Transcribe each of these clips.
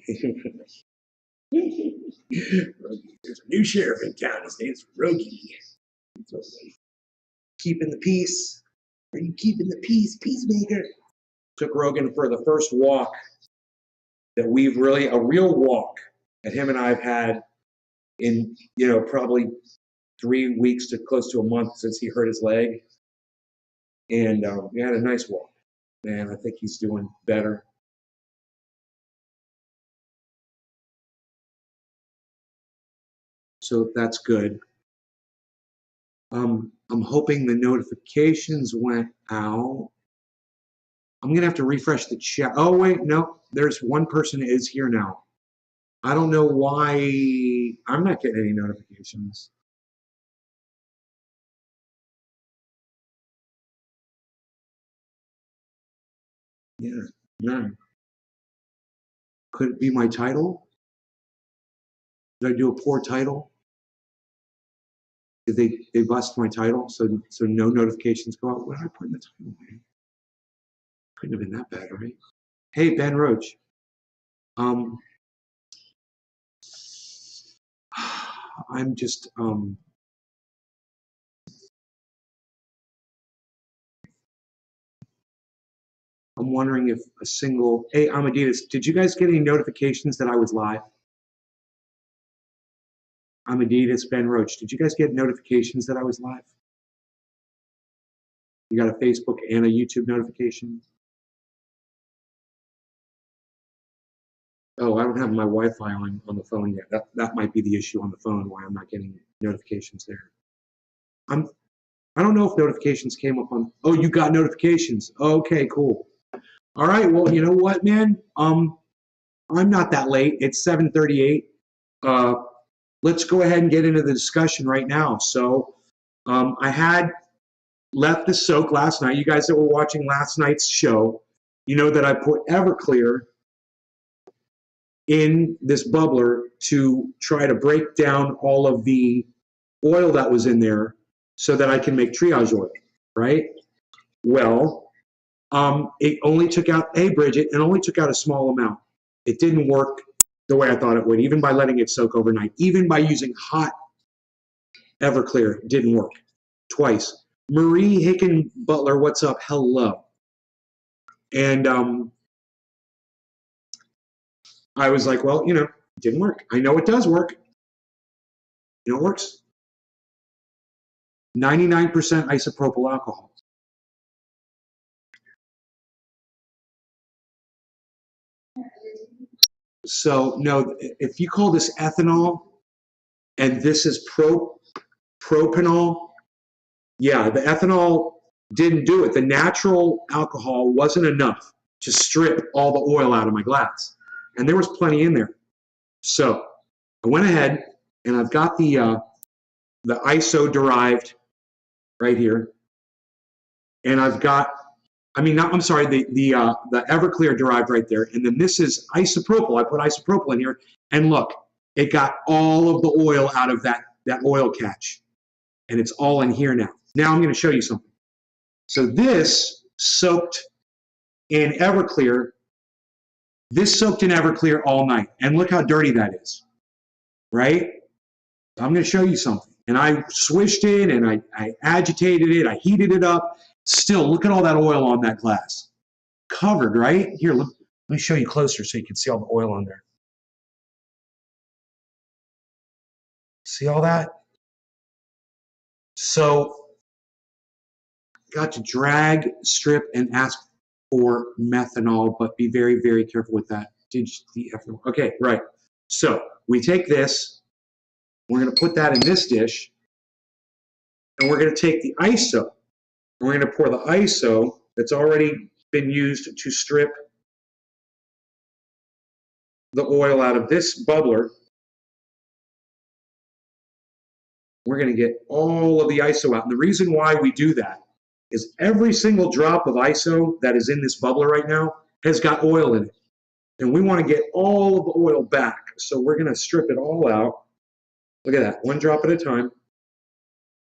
There's a new sheriff in town. His name's Rogie. Keeping the peace. Are you keeping the peace, peacemaker? Took Rogan for the first walk that we've really, a real walk that him and I have had in, probably 3 weeks to close to a month since he hurt his leg. And we had a nice walk. Man, I think he's doing better. So that's good. I'm hoping the notifications went out. I'm going to have to refresh the chat. Oh, wait, no. There's one person is here now. I don't know why I'm not getting any notifications. Yeah, none. Could it be my title? Did I do a poor title? Did they bust my title? So no notifications go out? What did I put in the title? Couldn't have been that bad, right? Hey, Ben Roach. I'm just I'm wondering if a single, hey, Amadeus, did you guys get any notifications that I was live? Amadeus, Ben Roach, did you guys get notifications that I was live? You got a Facebook and a YouTube notification? Oh, I don't have my Wi-Fi on the phone yet. That might be the issue on the phone, why I'm not getting notifications there. I don't know if notifications came up on, oh, you got notifications. Okay, cool. All right, well, you know what, man? I'm not that late. It's 7:38. Let's go ahead and get into the discussion right now. So I had left the soak last night. You guys that were watching last night's show, you know that I put Everclear in this bubbler to try to break down all of the oil that was in there so that I can make triage oil, right? Well, it only took out, hey, Bridget, it only took out a small amount. It didn't work the way I thought it would, even by letting it soak overnight. Even by using hot Everclear, it didn't work. Twice. Marie Hicken Butler, what's up? Hello. And I was like, well, it didn't work. I know it does work. It works. 99% isopropyl alcohol. So, no, if you call this ethanol and this is propanol, yeah, the ethanol didn't do it. The natural alcohol wasn't enough to strip all the oil out of my glass. And there was plenty in there. So I went ahead and I've got the ISO derived right here. And I've got, I'm sorry, the Everclear derived right there. And then this is isopropyl. I put isopropyl in here. And look, it got all of the oil out of that oil catch. And it's all in here now. Now I'm going to show you something. So this soaked in Everclear. This soaked in Everclear all night. And look how dirty that is, right? I'm going to show you something. And I swished it and I agitated it. I heated it up. Still, look at all that oil on that glass. Covered, right? Here, look, let me show you closer so you can see all the oil on there. See all that? So, got to drag, strip, and ask for methanol, but be very, very careful with that. Okay, right. So, we take this, we're going to put that in this dish, and we're going to take the ISO, and we're going to pour the ISO that's already been used to strip the oil out of this bubbler. We're going to get all of the ISO out. And the reason why we do that is every single drop of ISO that is in this bubbler right now has got oil in it. And we want to get all of the oil back. So we're going to strip it all out. Look at that, one drop at a time,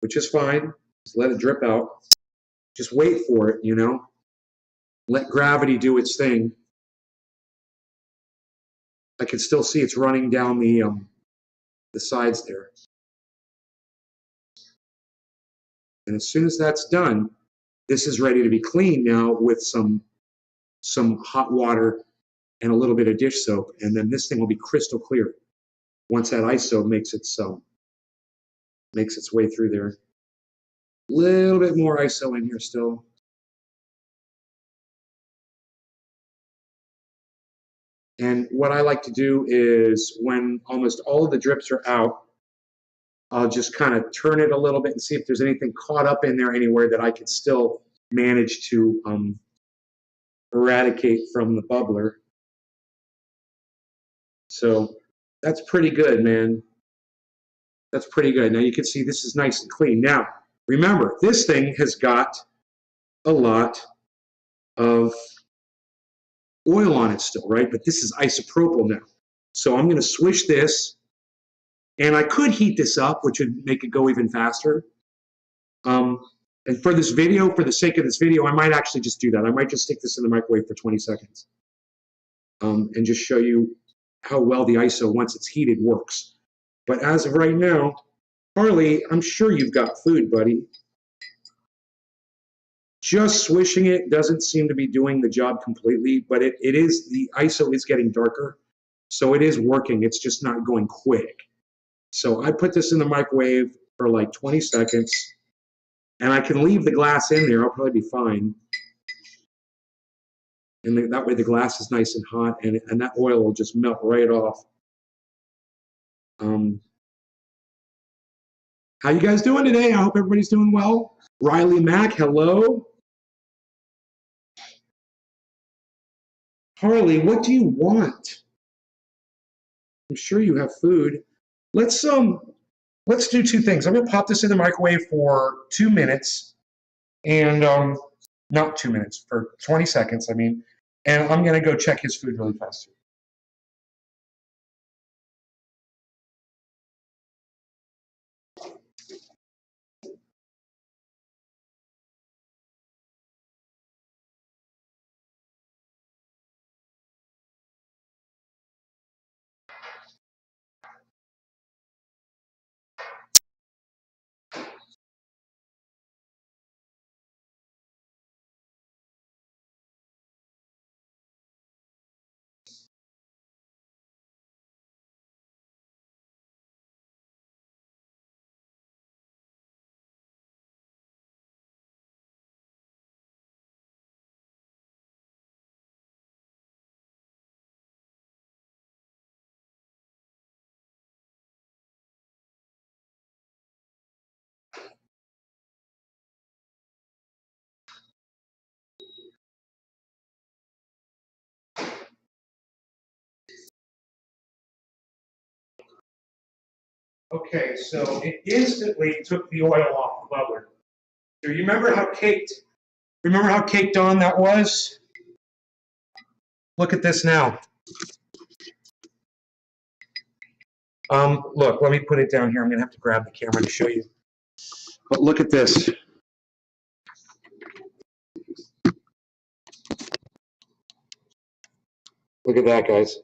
which is fine. Just let it drip out. Just wait for it, Let gravity do its thing. I can still see it's running down the sides there. And as soon as that's done, this is ready to be cleaned now with some hot water and a little bit of dish soap, and then this thing will be crystal clear once that ISO makes its way through there. Little bit more ISO in here still. And what I like to do is when almost all of the drips are out, I'll just kind of turn it a little bit and see if there's anything caught up in there anywhere that I can still manage to eradicate from the bubbler. So that's pretty good, man. That's pretty good. Now you can see this is nice and clean. Now, remember, this thing has got a lot of oil on it still, right? But this is isopropyl now. So I'm going to swish this, and I could heat this up, which would make it go even faster. And for this video, for the sake of this video, I might actually just do that. I might just stick this in the microwave for 20 seconds and just show you how well the ISO, once it's heated, works. But as of right now, Harley, I'm sure you've got food, buddy. Just swishing it doesn't seem to be doing the job completely, but it is, the ISO is getting darker, so it is working. It's just not going quick. So I put this in the microwave for like 20 seconds, and I can leave the glass in there. I'll probably be fine. And that way the glass is nice and hot, and that oil will just melt right off. How you guys doing today? I hope everybody's doing well. Riley Mack, hello. Harley, what do you want? I'm sure you have food. Let's do two things. I'm gonna pop this in the microwave for 2 minutes, and not 2 minutes, for 20 seconds, I mean, and I'm gonna go check his food really fast. Okay, so it instantly took the oil off the bubbler. Do you remember how caked on that was? Look at this now. Look, let me put it down here. I'm gonna have to grab the camera to show you. But look at this. Look at that, guys.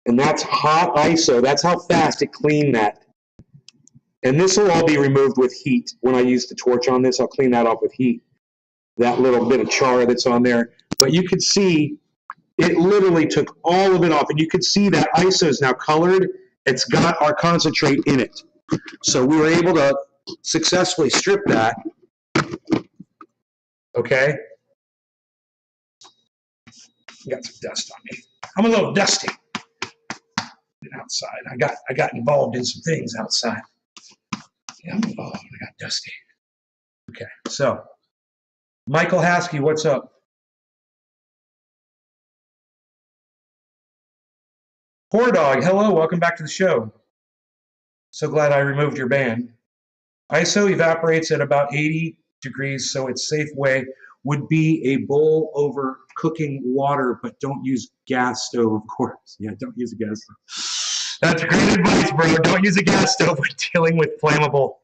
And that's hot ISO. That's how fast it cleaned that. And this will all be removed with heat. When I use the torch on this, I'll clean that off with heat. That little bit of char that's on there. But you can see it literally took all of it off. And you can see that ISO is now colored. It's got our concentrate in it. So we were able to successfully strip that. Okay? Got some dust on me. I'm a little dusty. Outside. I got involved in some things outside. Yeah, I'm involved. I got dusty. Okay, so Michael Haskey, what's up? Poor Dog, hello, welcome back to the show. So glad I removed your ban. ISO evaporates at about 80 degrees, so its safe way would be a bowl over cooking water, but don't use gas stove, of course. Yeah, don't use a gas stove. That's great advice, bro. Don't use a gas stove when dealing with flammable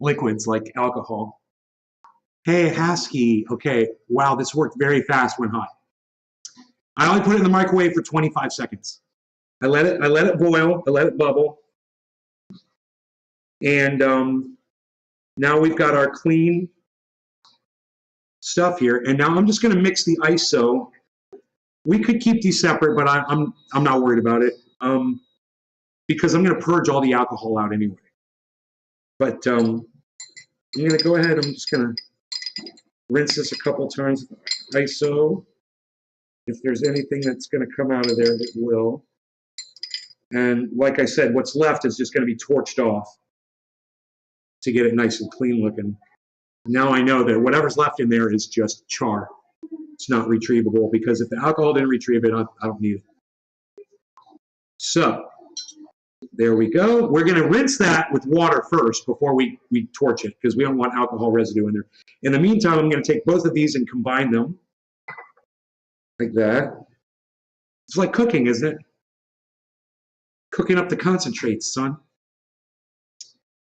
liquids like alcohol. Hey, Haskey. Okay, wow, this worked very fast when hot. I only put it in the microwave for 25 seconds. I let it boil, I let it bubble. And now we've got our clean stuff here. And now I'm just gonna mix the ISO. We could keep these separate, but I'm not worried about it. Because I'm gonna purge all the alcohol out anyway. But I'm gonna go ahead, I'm just gonna rinse this a couple times with ISO. If there's anything that's gonna come out of there, it will. And like I said, what's left is just gonna be torched off to get it nice and clean looking. Now I know that whatever's left in there is just char. It's not retrievable, because if the alcohol didn't retrieve it, I don't need it. So there we go. We're going to rinse that with water first before we torch it, because we don't want alcohol residue in there. In the meantime, I'm going to take both of these and combine them like that. It's like cooking, isn't it? Cooking up the concentrates, son.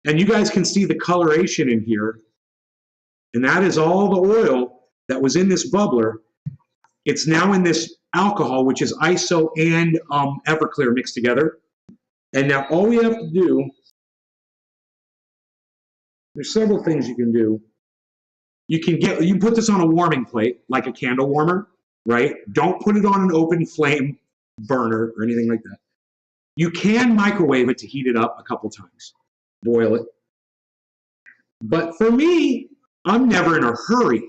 And you guys can see the coloration in here. And that is all the oil that was in this bubbler. It's now in this alcohol, which is ISO and Everclear mixed together. And now all we have to do, there's several things you can do. You can put this on a warming plate, like a candle warmer, right? Don't put it on an open flame burner or anything like that. You can microwave it to heat it up a couple times, boil it. But for me, I'm never in a hurry.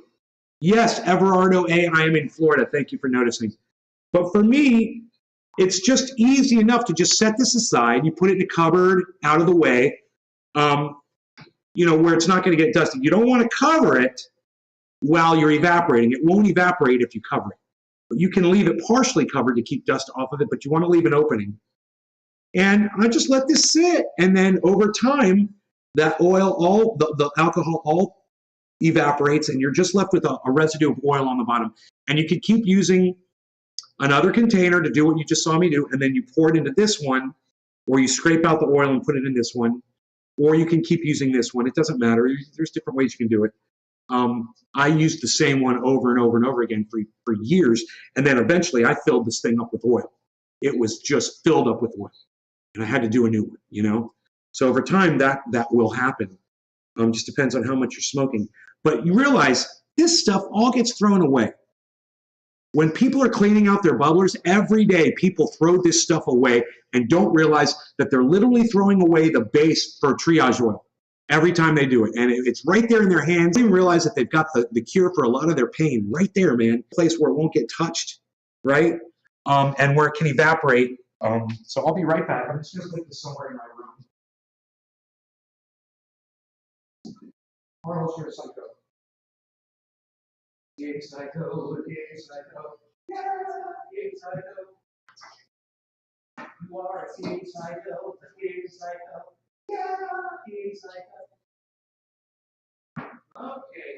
Yes, Everardo A, I am in Florida. Thank you for noticing. But for me, it's just easy enough to just set this aside. You put it in a cupboard, out of the way, you know, where it's not going to get dusty. You don't want to cover it while you're evaporating. It won't evaporate if you cover it. But you can leave it partially covered to keep dust off of it, but you want to leave an opening. And I just let this sit. And then over time, that oil, the alcohol all evaporates, and you're just left with a residue of oil on the bottom. And you can keep using another container to do what you just saw me do, and then you pour it into this one, or you scrape out the oil and put it in this one, or you can keep using this one. It doesn't matter. There's different ways you can do it. I used the same one over and over and over again for years, and then eventually I filled this thing up with oil. It was just filled up with oil, and I had to do a new one, you know? So over time, that will happen. Just depends on how much you're smoking. But you realize this stuff all gets thrown away. When people are cleaning out their bubblers, every day people throw this stuff away and don't realize that they're literally throwing away the base for triage oil every time they do it. And it's right there in their hands. They even realize that they've got the cure for a lot of their pain right there, man. A place where it won't get touched, right? And where it can evaporate. So I'll be right back. I'm just going to put this somewhere in my room. Carlos, you're a psycho. Yeah, psycho, yeah, psycho. Yeah, psycho. You are a king psycho, a king psycho. Yeah, king psycho. Okay.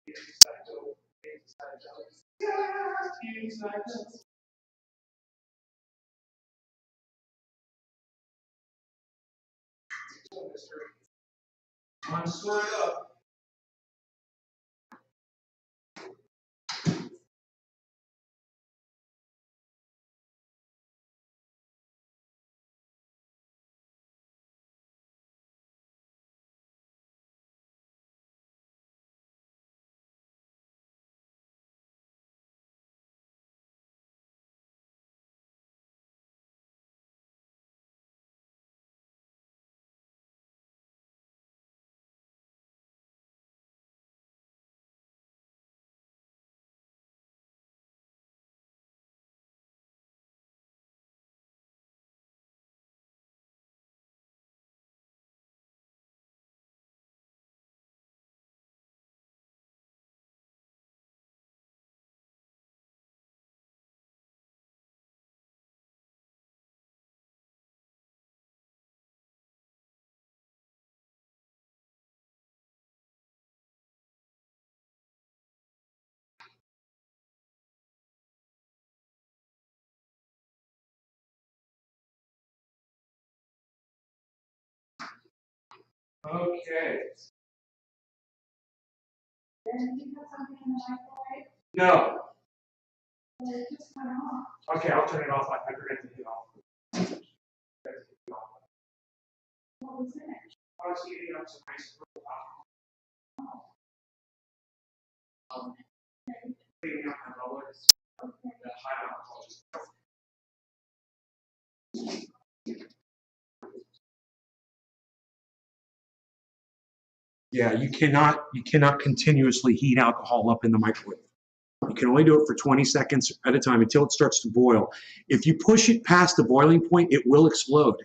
King psycho, king psycho. Yeah, king psycho. I'm stirred up. Okay. Then you put something in the microwave? No. Okay, I'll turn it off. I forgot to turn it off. I was heating up some ice cream. Cleaning up my rollers. The high alcohol. Yeah, you cannot continuously heat alcohol up in the microwave. You can only do it for 20 seconds at a time until it starts to boil. If you push it past the boiling point, it will explode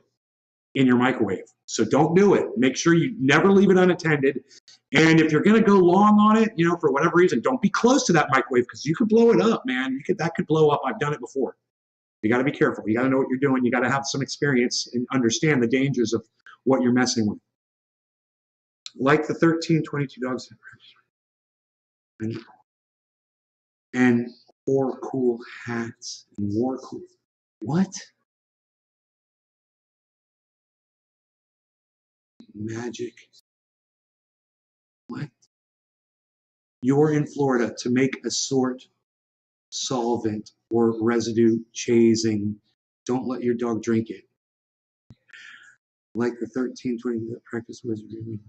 in your microwave. So don't do it. Make sure you never leave it unattended. And if you're going to go long on it, you know, for whatever reason, don't be close to that microwave because you could blow it up, man. That could blow up. I've done it before. You got to be careful. You got to know what you're doing. You got to have some experience and understand the dangers of what you're messing with. Like the 1322 dogs. And 4 cool hats and more cool. What? Magic. What? You're in Florida to make a sort, solvent, or residue chasing. Don't let your dog drink it. Like the 1320 practice was really.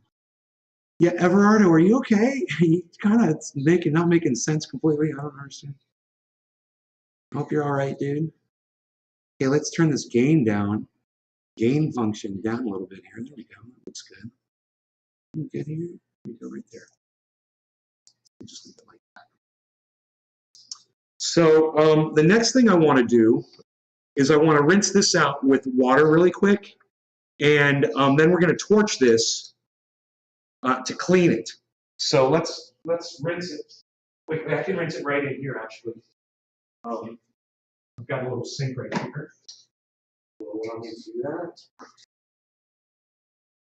Yeah, Everardo, are you okay? You kind of not making sense completely. I don't understand. Hope you're all right, dude. Okay, let's turn this gain down. Gain function down a little bit here. There we go. That looks good. Good here. We go right there. Just leave it like that. So the next thing I want to do is I want to rinse this out with water really quick, and then we're going to torch this to clean it. So let's rinse it quickly. I can rinse it right in here actually. I've got a little sink right here. We'll allow me to do that.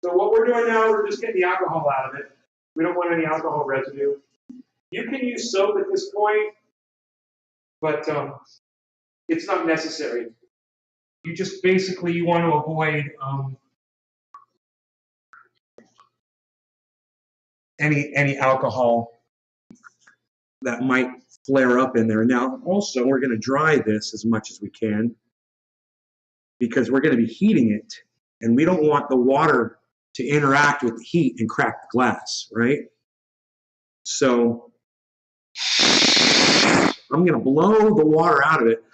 So what we're doing now, we're just getting the alcohol out of it. We don't want any alcohol residue. You can use soap at this point, but it's not necessary. You just basically you want to avoid any alcohol that might flare up in there. Now, also, we're going to dry this as much as we can because we're going to be heating it, and we don't want the water to interact with the heat and crack the glass, right? So I'm going to blow the water out of it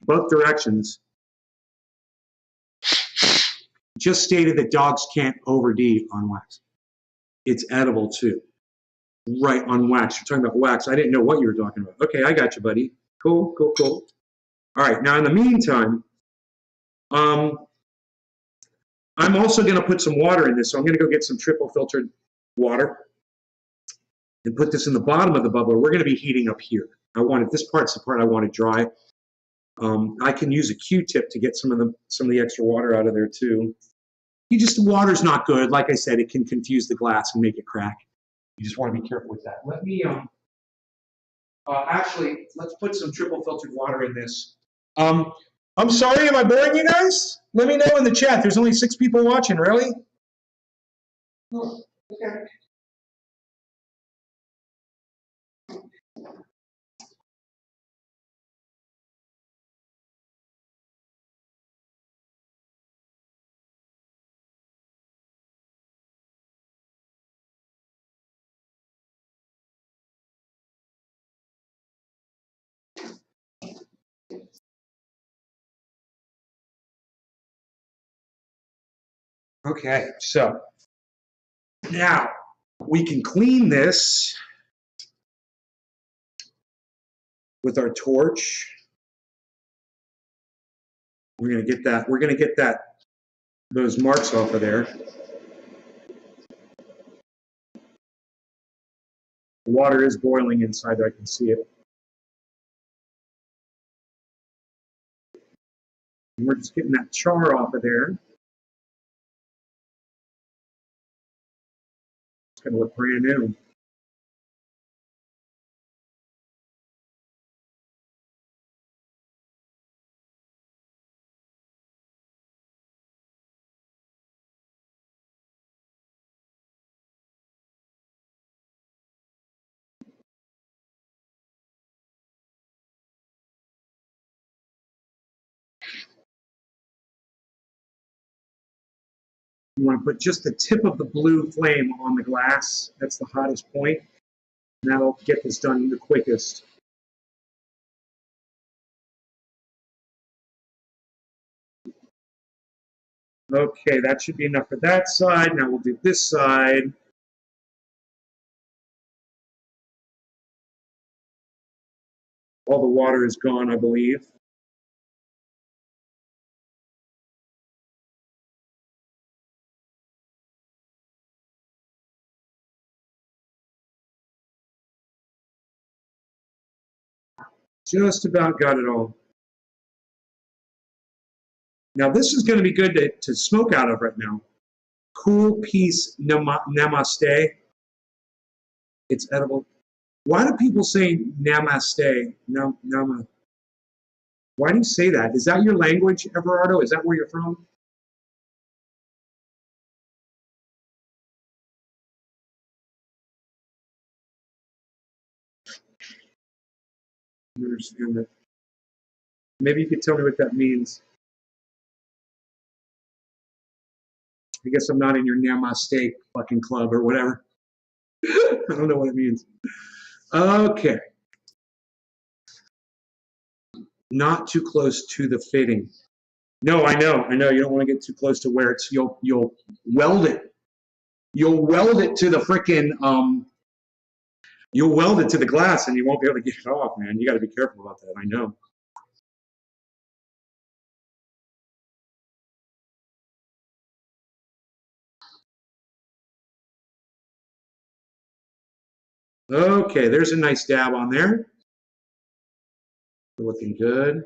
both directions. Just stated that dogs can't OD on wax. It's edible too. Right, on wax. You're talking about wax. I didn't know what you were talking about. Okay, I got you, buddy. Cool, cool, cool. All right, now in the meantime, I'm also going to put some water in this. So I'm going to go get some triple filtered water and put this in the bottom of the bubbler. We're going to be heating up here. This part's the part I want to dry. I can use a Q-tip to get some of the extra water out of there too. The water's not good. Like I said, it can confuse the glass and make it crack. You just want to be careful with that. Let me actually, let's put some triple filtered water in this. I'm sorry, am I boring you guys? Let me know in the chat. There's only 6 people watching, really? Oh, okay. Okay, so now we can clean this with our torch. We're gonna get those marks off of there. The water is boiling inside there, I can see it. And we're just getting that char off of there. It's gonna look brand new. You want to put just the tip of the blue flame on the glass. That's the hottest point. And that'll get this done the quickest. Okay, that should be enough for that side. Now we'll do this side. All the water is gone, I believe. Just about got it all. Now this is going to be good to smoke out of right now. Cool Peace Namaste. It's edible. Why do people say Namaste? Nama. Why do you say that? Is that your language, Everardo? Is that where you're from? I understand that. Maybe you could tell me what that means. I guess I'm not in your Namaste fucking club or whatever. I don't know what it means. Okay. Not too close to the fitting. No, I know. You don't want to get too close to where it's. You'll weld it. You'll weld it to the frickin' You'll weld it to the glass, and you won't be able to get it off, man. You got to be careful about that. I know. Okay, there's a nice dab on there. Looking good.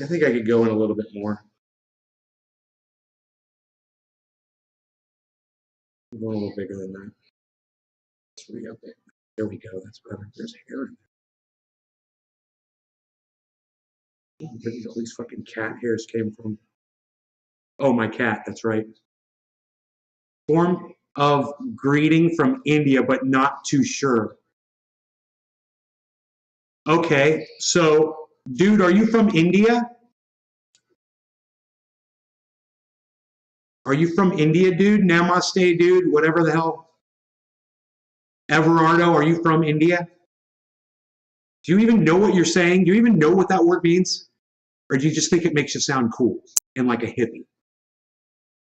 I think I could go in a little bit more. I'm going a little bigger than that. Let's re-up it. There we go. That's better. There's hair in there. Where did all these fucking cat hairs came from? Oh, my cat. That's right. Form of greeting from India, but not too sure. Okay, so, dude, are you from India? Are you from India, dude? Namaste, dude. Whatever the hell. Everardo, are you from India? Do you even know what you're saying? Do you even know what that word means? Or do you just think it makes you sound cool and like a hippie?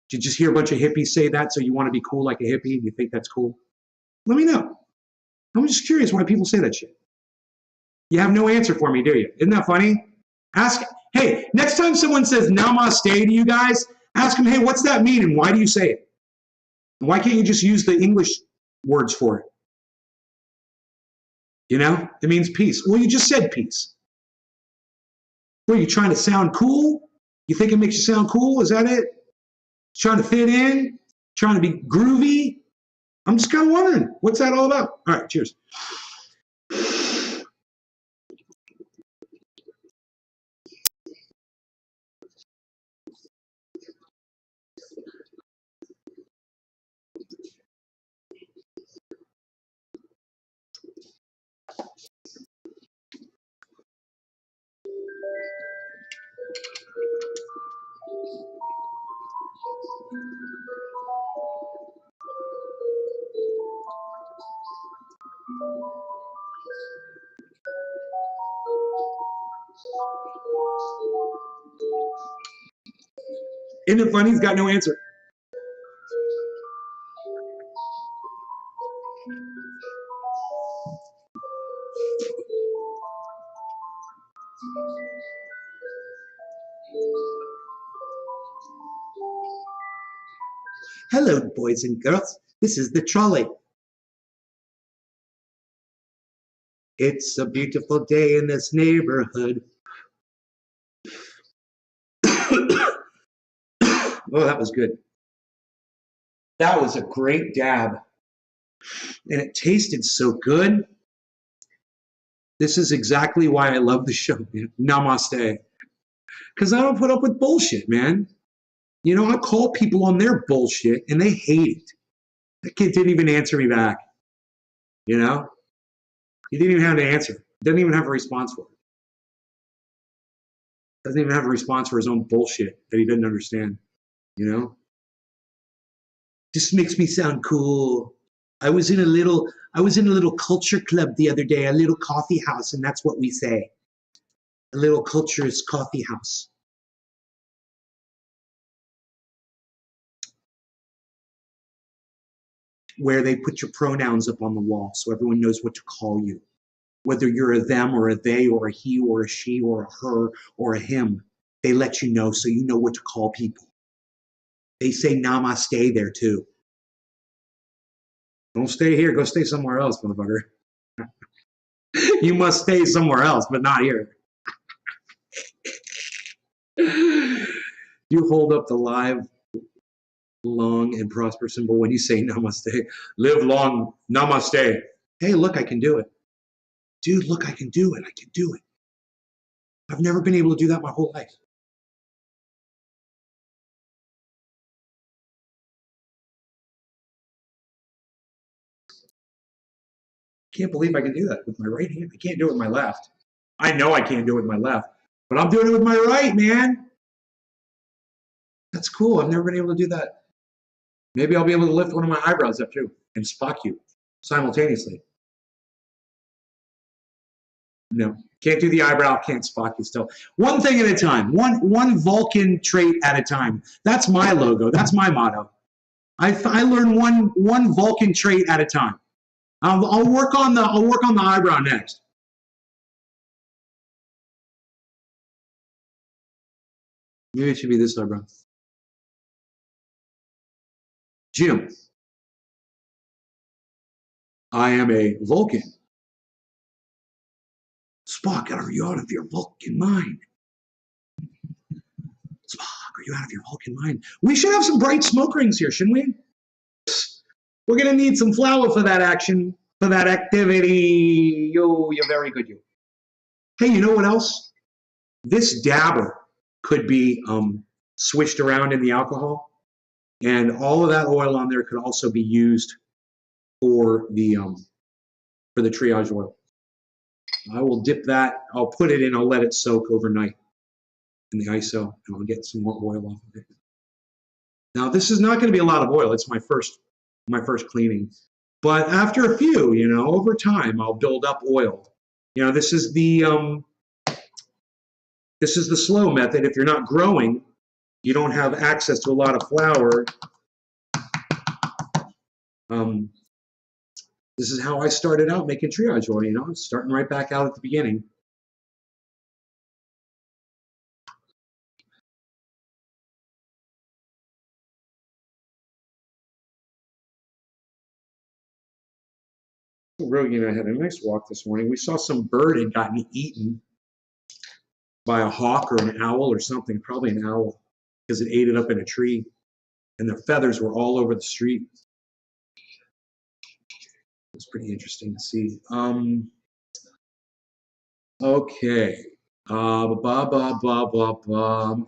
Did you just hear a bunch of hippies say that, so you want to be cool like a hippie and you think that's cool? Let me know. I'm just curious why people say that shit. You have no answer for me, do you? Isn't that funny? Ask, hey, next time someone says namaste to you guys, ask them, hey, what's that mean and why do you say it? Why can't you just use the English words for it? You know, it means peace. Well, you just said peace. What, are you trying to sound cool? You think it makes you sound cool? Is that it? Trying to fit in? Trying to be groovy? I'm just kind of wondering, what's that all about? All right, cheers. Isn't it funny? He's got no answer. Hello, boys and girls. This is the trolley. It's a beautiful day in this neighborhood. Oh, that was good. That was a great dab. And it tasted so good. This is exactly why I love the show, man. Namaste. Because I don't put up with bullshit, man. You know, I call people on their bullshit and they hate it. That kid didn't even answer me back. You know? He didn't even have an answer. Doesn't even have a response for it. Doesn't even have a response for his own bullshit that he didn't understand. You know, just makes me sound cool. I was in a little culture club the other day, a little coffee house, and that's what we say. A little culture's coffee house. Where they put your pronouns up on the wall so everyone knows what to call you. Whether you're a them or a they or a he or a she or a her or a him, they let you know so you know what to call people. They say namaste there too. Don't stay here, go stay somewhere else, motherfucker. You must stay somewhere else, but not here. You hold up the live, long, and prosperous symbol when you say namaste. Live long, namaste. Hey, look, I can do it. Dude, look, I can do it. I can do it. I've never been able to do that my whole life. Can't believe I can do that with my right hand. I can't do it with my left. I know I can't do it with my left, but I'm doing it with my right, man. That's cool. I've never been able to do that. Maybe I'll be able to lift one of my eyebrows up too and Spock you simultaneously. No, can't do the eyebrow, can't Spock you still. One thing at a time, one Vulcan trait at a time. That's my logo. That's my motto. I learn one Vulcan trait at a time. I'll work on the eyebrow next. Maybe it should be this eyebrow. Jim, I am a Vulcan. Spock, are you out of your Vulcan mind? Spock, are you out of your Vulcan mind? We should have some bright smoke rings here, shouldn't we? We're going to need some flour for that action, for that activity. Yo, you're very good, you. Hey, you know what else? This dabber could be switched around in the alcohol, and all of that oil on there could also be used for the triage oil. I will dip that. I'll put it in. I'll let it soak overnight in the ISO, and I'll get some more oil off of it. Now, this is not going to be a lot of oil. It's my first cleaning, but after a few, you know, over time, I'll build up oil. You know, this is the slow method. If you're not growing, you don't have access to a lot of flour. This is how I started out making triage oil, you know, starting right back out at the beginning. Rogie and I had a nice walk this morning. We saw some bird had gotten eaten by a hawk or an owl or something, probably an owl, because it ate it up in a tree, and the feathers were all over the street. It was pretty interesting to see. Okay. My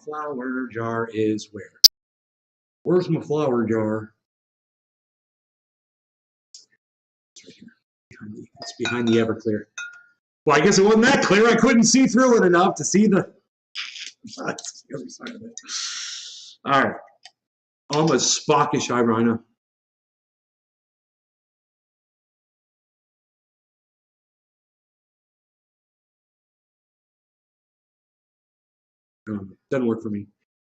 flower jar is where? Where's my flower jar? It's right here. It's behind the Everclear. Well, I guess it wasn't that clear. I couldn't see through it enough to see the other side of it. All right. Almost Spockish eyebrow, I know. Doesn't work for me.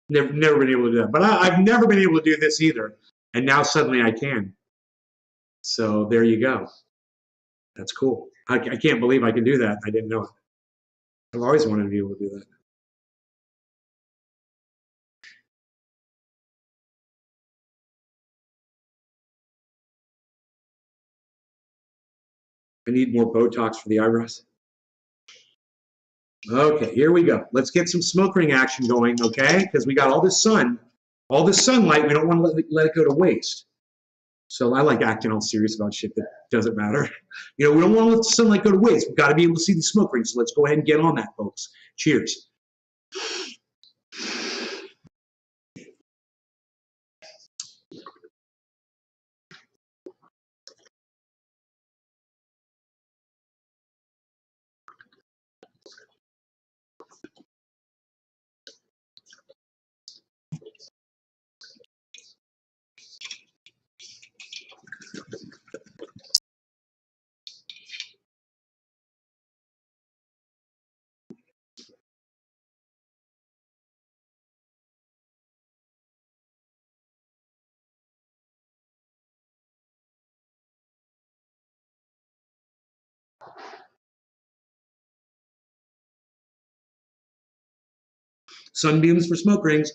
Never been able to do that. But I've never been able to do this either. And now suddenly I can. So there you go. That's cool. I can't believe I can do that. I didn't know it. I've always wanted to be able to do that. I need more Botox for the eyebrows. Okay, here we go. Let's get some smoke ring action going, okay? Because we got all this sunlight. We don't want to let it go to waste. So I like acting all serious about shit that doesn't matter. You know, we don't want to let the sunlight go to waste. We've got to be able to see the smoke rings. So let's go ahead and get on that, folks. Cheers. Sunbeams for smoke rings.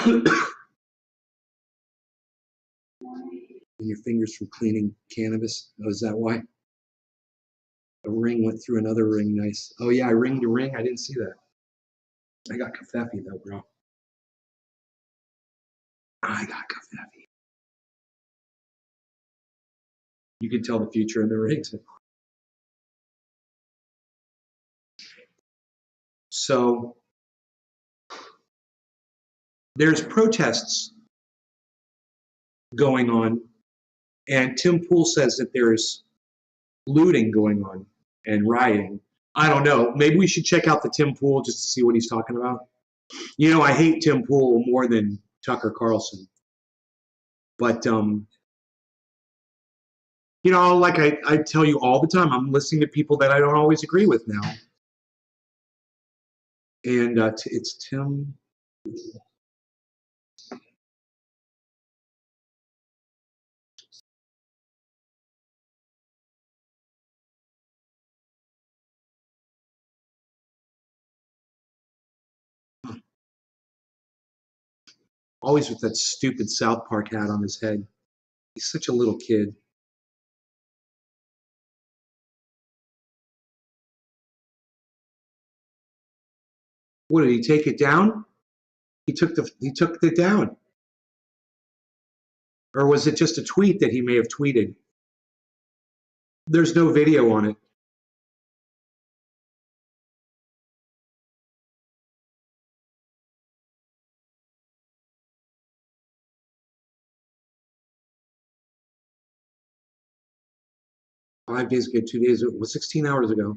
And your fingers from cleaning cannabis. Oh, is that why? A ring went through another ring. Nice. Oh yeah, I ringed a ring. I didn't see that. I got kafefe though, bro. I got kafefe. You can tell the future in the rings. So there's protests going on, and Tim Pool says that there's looting going on and rioting. I don't know. Maybe we should check out the Tim Pool just to see what he's talking about. You know, I hate Tim Pool more than Tucker Carlson. But, you know, like I tell you all the time, I'm listening to people that I don't always agree with now. And it's Tim. Always with that stupid South Park hat on his head. He's such a little kid. What, did he take it down? He took it down. Or was it just a tweet that he may have tweeted? There's no video on it. Five days ago, 2 days ago, 16 hours ago.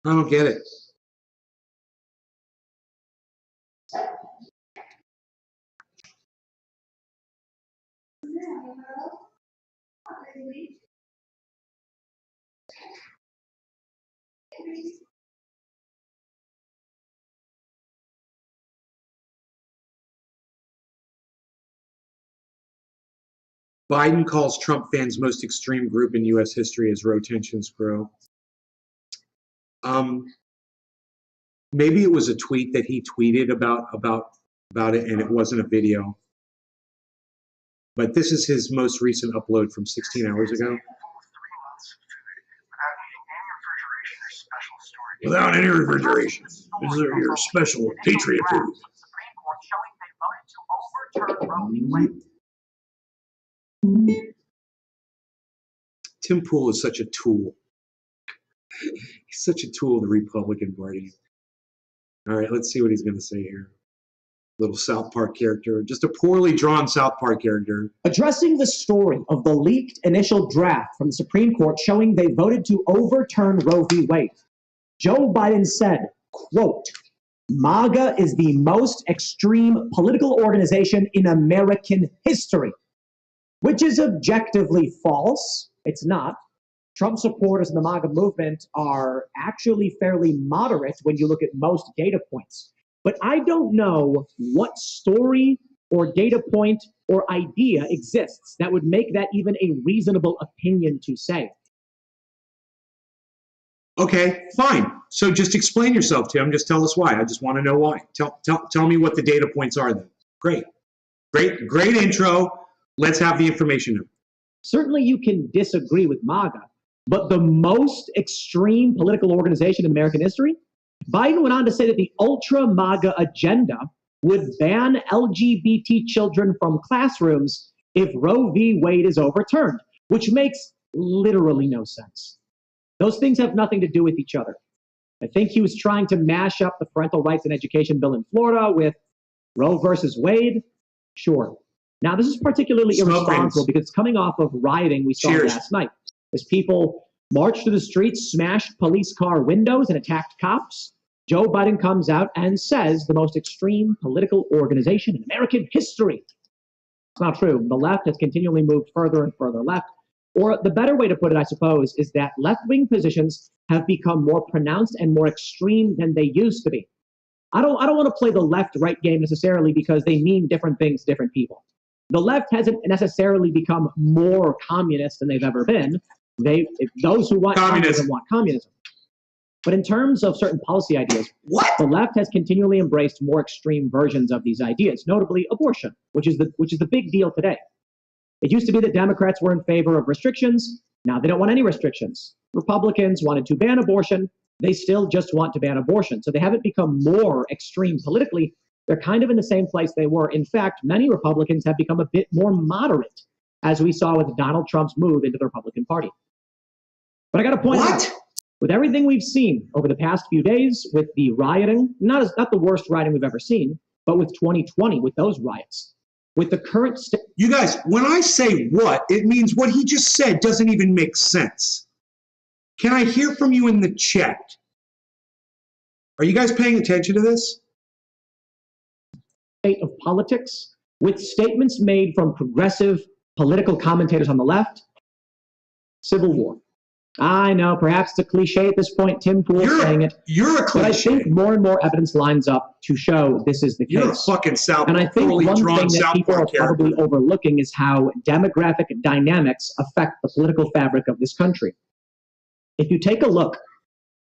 I don't get it. Biden calls Trump fans most extreme group in U.S. history as row tensions grow. Maybe it was a tweet that he tweeted about it, and it wasn't a video. But this is his most recent upload from 16 hours ago. Without any refrigeration. This is your special Patriot food. Tim Pool is such a tool. He's such a tool of the Republican Party. All right, let's see what he's going to say here. Little South Park character, just a poorly drawn South Park character. Addressing the story of the leaked initial draft from the Supreme Court showing they voted to overturn Roe v. Wade, Joe Biden said, quote, MAGA is the most extreme political organization in American history, which is objectively false. It's not. Trump supporters in the MAGA movement are actually fairly moderate when you look at most data points. But I don't know what story or data point or idea exists that would make that even a reasonable opinion to say. Okay, fine. So just explain yourself, Tim. Just tell us why. I just want to know why. Tell me what the data points are then. Great intro. Let's have the information now. Certainly you can disagree with MAGA, but the most extreme political organization in American history? Biden went on to say that the ultra-MAGA agenda would ban LGBT children from classrooms if Roe v. Wade is overturned, which makes literally no sense. Those things have nothing to do with each other. I think he was trying to mash up the parental rights and education bill in Florida with Roe versus Wade. Sure. Now, this is particularly irresponsible because it's coming off of rioting we saw last night as people marched through the streets, smashed police car windows, and attacked cops. Joe Biden comes out and says the most extreme political organization in American history. It's not true. The left has continually moved further and further left. Or the better way to put it, I suppose, is that left-wing positions have become more pronounced and more extreme than they used to be. I don't want to play the left-right game necessarily because they mean different things to different people. The left hasn't necessarily become more communist than they've ever been. Those who want communism want communism. But in terms of certain policy ideas, the left has continually embraced more extreme versions of these ideas, notably abortion, which is the big deal today. It used to be that Democrats were in favor of restrictions. Now they don't want any restrictions. Republicans wanted to ban abortion. They still just want to ban abortion. So they haven't become more extreme politically. They're kind of in the same place they were. In fact, many Republicans have become a bit more moderate, as we saw with Donald Trump's move into the Republican Party. But I got to point out, with everything we've seen over the past few days, with the rioting, not the worst rioting we've ever seen, but with 2020, with those riots, with the current state. You guys, when I say what, it means what he just said doesn't even make sense. Can I hear from you in the chat? Are you guys paying attention to this? State of politics, with statements made from progressive political commentators on the left, civil war. I know, perhaps it's a cliche at this point, Tim Pool saying it. You're a cliche. But I think more and more evidence lines up to show this is the case. You're a fucking South. And I think one thing that people are probably overlooking is how demographic dynamics affect the political fabric of this country. If you take a look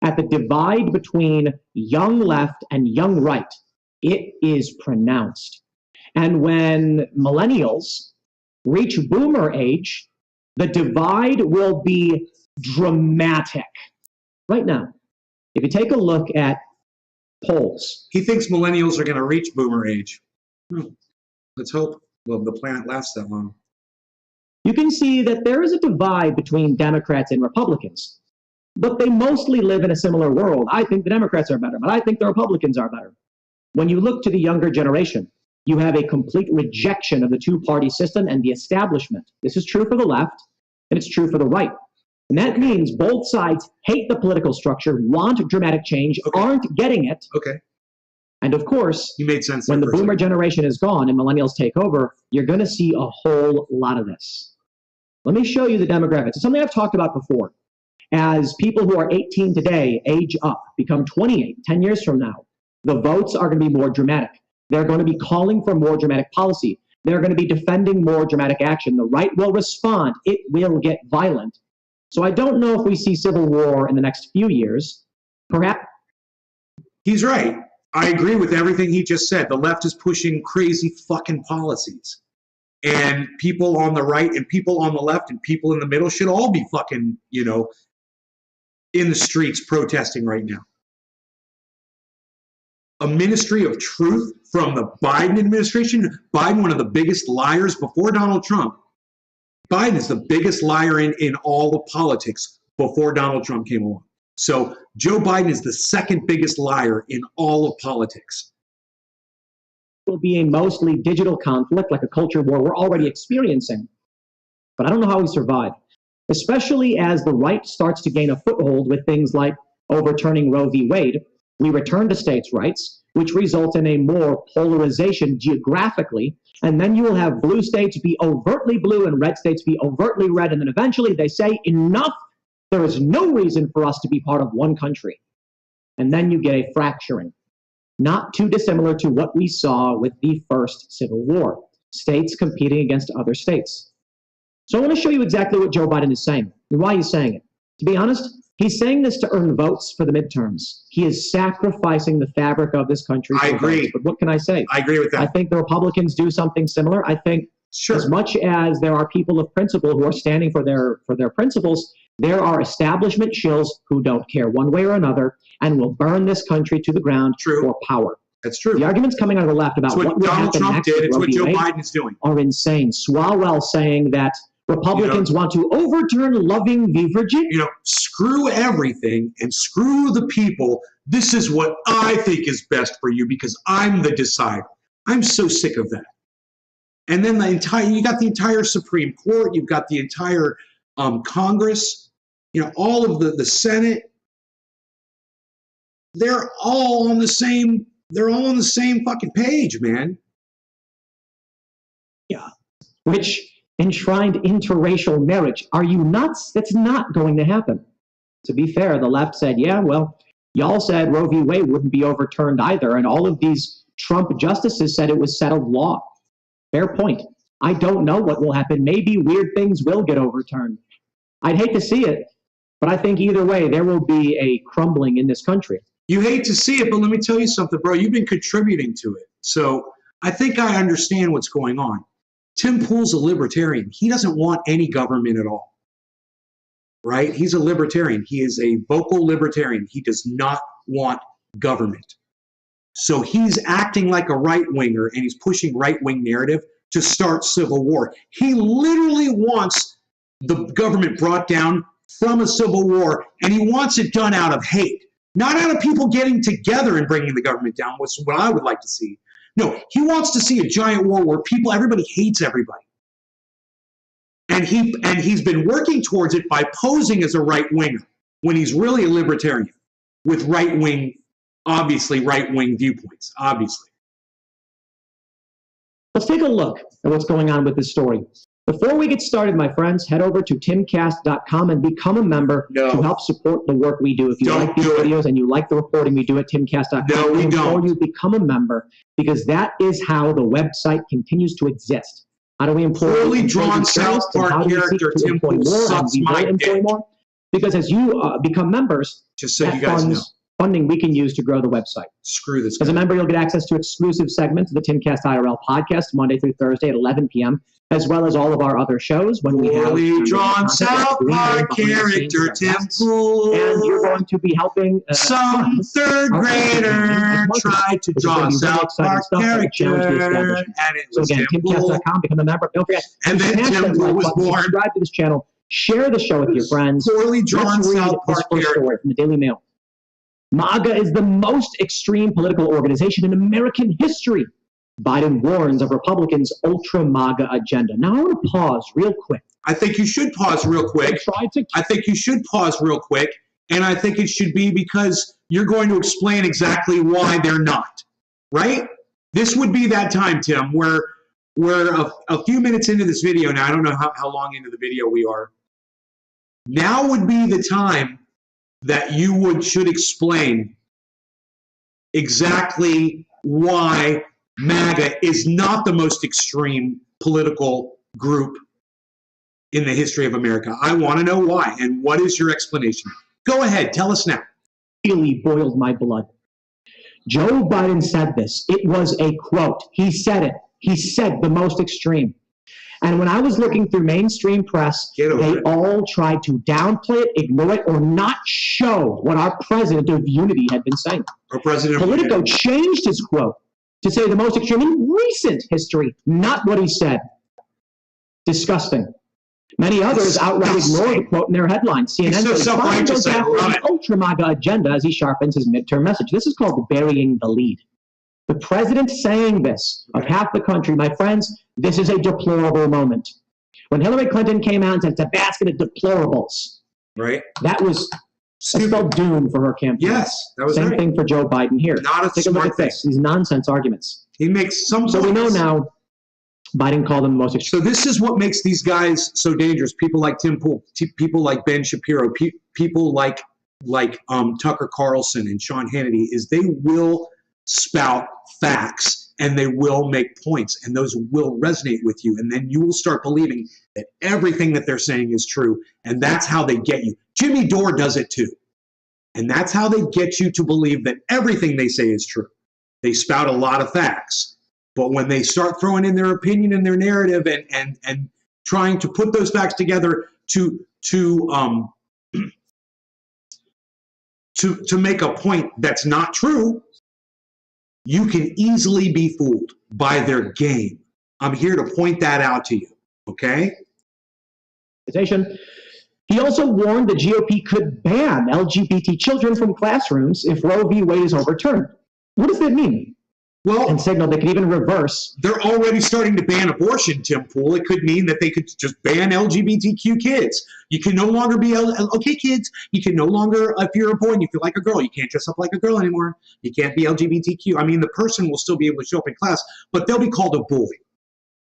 at the divide between young left and young right, it is pronounced. And when millennials reach boomer age, the divide will be dramatic. Right now, if you take a look at polls. He thinks millennials are going to reach boomer age. Let's hope the planet lasts that long. You can see that there is a divide between Democrats and Republicans, but they mostly live in a similar world. I think the Democrats are better, but I think the Republicans are better. When you look to the younger generation, you have a complete rejection of the two-party system and the establishment. This is true for the left, and it's true for the right. And that means both sides hate the political structure, want dramatic change, aren't getting it. Okay. And of course, you made sense when the boomer generation is gone and millennials take over, you're going to see a whole lot of this. Let me show you the demographics. It's something I've talked about before. As people who are 18 today age up, become 28, 10 years from now, the votes are going to be more dramatic. They're going to be calling for more dramatic policy. They're going to be defending more dramatic action. The right will respond. It will get violent. So I don't know if we see civil war in the next few years. Perhaps. He's right. I agree with everything he just said. The left is pushing crazy fucking policies. And people on the right and people on the left and people in the middle should all be fucking, you know, in the streets protesting right now. A ministry of truth from the Biden administration. Biden, one of the biggest liars before Donald Trump. Biden is the biggest liar in all of politics before Donald Trump came along. So Joe Biden is the second biggest liar in all of politics. It will be a mostly digital conflict, like a culture war we're already experiencing. But I don't know how we survive, especially as the right starts to gain a foothold with things like overturning Roe v. Wade. We return to states' rights, which results in a more polarization geographically. And then you will have blue states be overtly blue and red states be overtly red. And then eventually they say, enough, there is no reason for us to be part of one country. And then you get a fracturing, not too dissimilar to what we saw with the first Civil War, states competing against other states. So I want to show you exactly what Joe Biden is saying and why he's saying it. To be honest, he's saying this to earn votes for the midterms. He is sacrificing the fabric of this country. I agree. Votes. But what can I say? I agree with that. I think the Republicans do something similar. I think as much as there are people of principle who are standing for their principles, there are establishment shills who don't care one way or another and will burn this country to the ground for power. That's true. The arguments coming out of the left about what will happen next it's what Joe Biden is doing are insane. Swalwell saying that Republicans want to overturn loving the Virginia. You know, screw everything and screw the people. This is what I think is best for you because I'm the decider. I'm so sick of that. And then you got the entire Supreme Court, you've got the entire Congress, you know, all of the Senate. They're all on the same fucking page, man. Yeah. which enshrined interracial marriage. Are you nuts? That's not going to happen. To be fair, the left said, yeah, well, y'all said Roe v. Wade wouldn't be overturned either, and all of these Trump justices said it was settled law. Fair point. I don't know what will happen. Maybe weird things will get overturned. I'd hate to see it, but I think either way, there will be a crumbling in this country. You hate to see it, but let me tell you something, bro. You've been contributing to it. So I think I understand what's going on. Tim Pool's a libertarian. He doesn't want any government at all, right? He's a libertarian. He is a vocal libertarian. He does not want government. So he's acting like a right-winger, and he's pushing right-wing narrative to start civil war. He literally wants the government brought down from a civil war, and he wants it done out of hate, not out of people getting together and bringing the government down, which is what I would like to see. No, he wants to see a giant war where everybody hates everybody. And he's been working towards it by posing as a right-winger when he's really a libertarian with right-wing, obviously right-wing viewpoints, obviously. Let's take a look at what's going on with this story. Before we get started, my friends, head over to timcast.com and become a member to help support the work we do. If you like these videos and you like the reporting we do at timcast.com, no, we don't. You become a member, because that is how the website continues to exist. How do we employ poorly drawn South Park character Tim Pool sucks my dick. Because as you become members, just so you guys know, funding we can use to grow the website. Screw this. As a member, you'll get access to exclusive segments of the Timcast IRL podcast Monday through Thursday at 11 p.m., as well as all of our other shows when we have poorly drawn South Park character Tim Pool. And you're going to be helping some third grader try to draw South Park character, and it was so again, timcast.com, become a member. Don't forget, and then Tim Pool was born. Subscribe to this channel. Share the show with your friends. Poorly drawn South Park character. Story from the Daily Mail. MAGA is the most extreme political organization in American history. Biden warns of Republicans' ultra-MAGA agenda. Now, I want to pause real quick. I think you should pause real quick. I think you should pause real quick, and I think it should be because you're going to explain exactly why they're not, right? This would be that time, Tim, where we're a few minutes into this video now. I don't know how long into the video we are. Now would be the time that you should explain exactly why MAGA is not the most extreme political group in the history of America. I want to know why, and what is your explanation? Go ahead, tell us now. Really boiled my blood. Joe Biden said this. It was a quote. He said it. He said the most extreme. And when I was looking through mainstream press, they all tried to downplay it, ignore it, or not show what our president of unity had been saying. Our president of Politico changed his quote to say the most extreme in recent history, not what he said. Disgusting. Many others outright ignore the quote in their headlines. CNN goes after the ultra-MAGA agenda as he sharpens his midterm message. This is called burying the lead. The president saying this of half the country, my friends, this is a deplorable moment. When Hillary Clinton came out and said it's a basket of deplorables, right? That spelled doom for her campaign. Yes, that was same thing for Joe Biden here. Take a look at this. These nonsense arguments. He makes some. So we know now. Biden called them the most extreme. So this is what makes these guys so dangerous. People like Tim Pool, people like Ben Shapiro, people like Tucker Carlson and Sean Hannity, is they will spout facts and they will make points, and those will resonate with you, and then you will start believing that everything that they're saying is true, and that's how they get you. Jimmy Dore does it too, and that's how they get you to believe that everything they say is true. They spout a lot of facts, but when they start throwing in their opinion and their narrative and trying to put those facts together to make a point that's not true, you can easily be fooled by their game. I'm here to point that out to you, okay? He also warned the GOP could ban LGBT children from classrooms if Roe v. Wade is overturned. What does that mean? Well, and signaled they could even reverse. They're already starting to ban abortion, Tim Pool. It could mean that they could just ban LGBTQ kids. You can no longer be, okay, kids, you can no longer, if you're a boy and you feel like a girl, you can't dress up like a girl anymore. You can't be LGBTQ. I mean, the person will still be able to show up in class, but they'll be called a boy.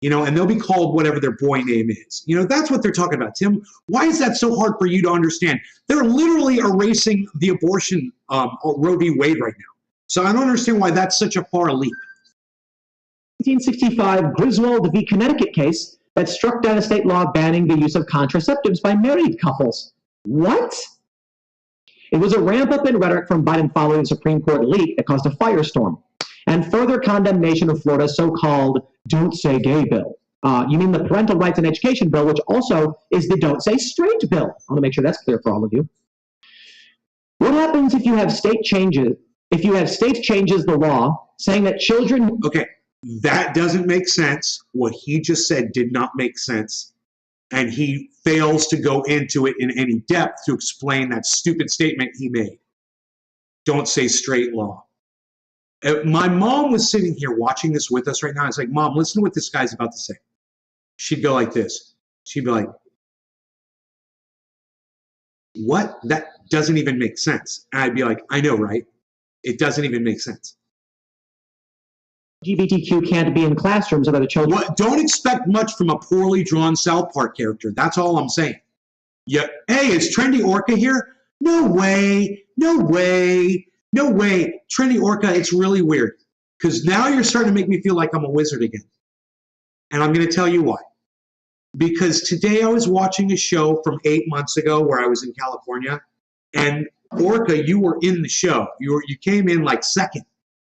and they'll be called whatever their boy name is. That's what they're talking about. Tim, why is that so hard for you to understand? They're literally erasing the abortion Roe v. Wade right now. So I don't understand why that's such a far leap. 1965 Griswold v. Connecticut case that struck down a state law banning the use of contraceptives by married couples. What? It was a ramp up in rhetoric from Biden following the Supreme Court leak that caused a firestorm and further condemnation of Florida's so-called Don't Say Gay bill. You mean the Parental Rights and Education bill, which also is the Don't Say Straight bill. I want to make sure that's clear for all of you. What happens if you have state changes? If you have states changes the law saying that children... Okay, that doesn't make sense. What he just said did not make sense. And he fails to go into it in any depth to explain that stupid statement he made. Don't say straight law. My mom was sitting here watching this with us right now. I was like, Mom, listen to what this guy's about to say. She'd go like this. She'd be like, what? That doesn't even make sense. And I'd be like, I know, right? It doesn't even make sense. LGBTQ can't be in classrooms with other children. Don't expect much from a poorly drawn South Park character. That's all I'm saying. Yeah. Hey, is Trendy Orca here? No way. No way. No way. Trendy Orca, it's really weird. Because now you're starting to make me feel like I'm a wizard again. And I'm going to tell you why. Because today I was watching a show from 8 months ago where I was in California. And Orca, you were in the show. You came in like second.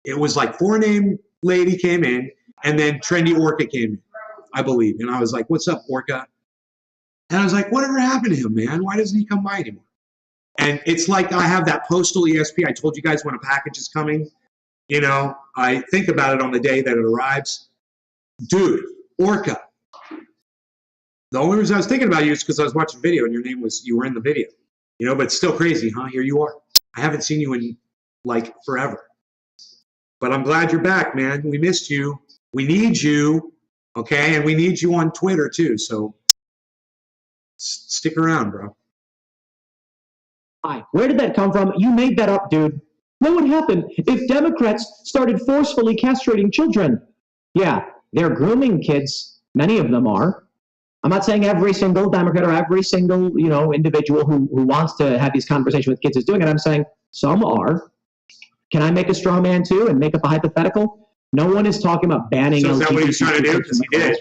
It was like 4-name lady came in, and then Trendy Orca came in, I believe. And I was like, what's up, Orca? And I was like, whatever happened to him, man? Why doesn't he come by anymore? And it's like I have that postal ESP. I told you guys when a package is coming. I think about it on the day that it arrives. Dude, Orca. The only reason I was thinking about you is because I was watching a video and you were in the video. But it's still crazy, huh? Here you are. I haven't seen you in like forever. But I'm glad you're back, man. We missed you. We need you, okay? And we need you on Twitter, too. So stick around, bro. Hi. Where did that come from? You made that up, dude. What would happen if Democrats started forcefully castrating children? Yeah, they're grooming kids. Many of them are. I'm not saying every single Democrat or every single, individual who wants to have these conversations with kids is doing it. I'm saying some are. Can I make a straw man too and make up a hypothetical? No one is talking about banning. So is that what he's trying to do? Because he did.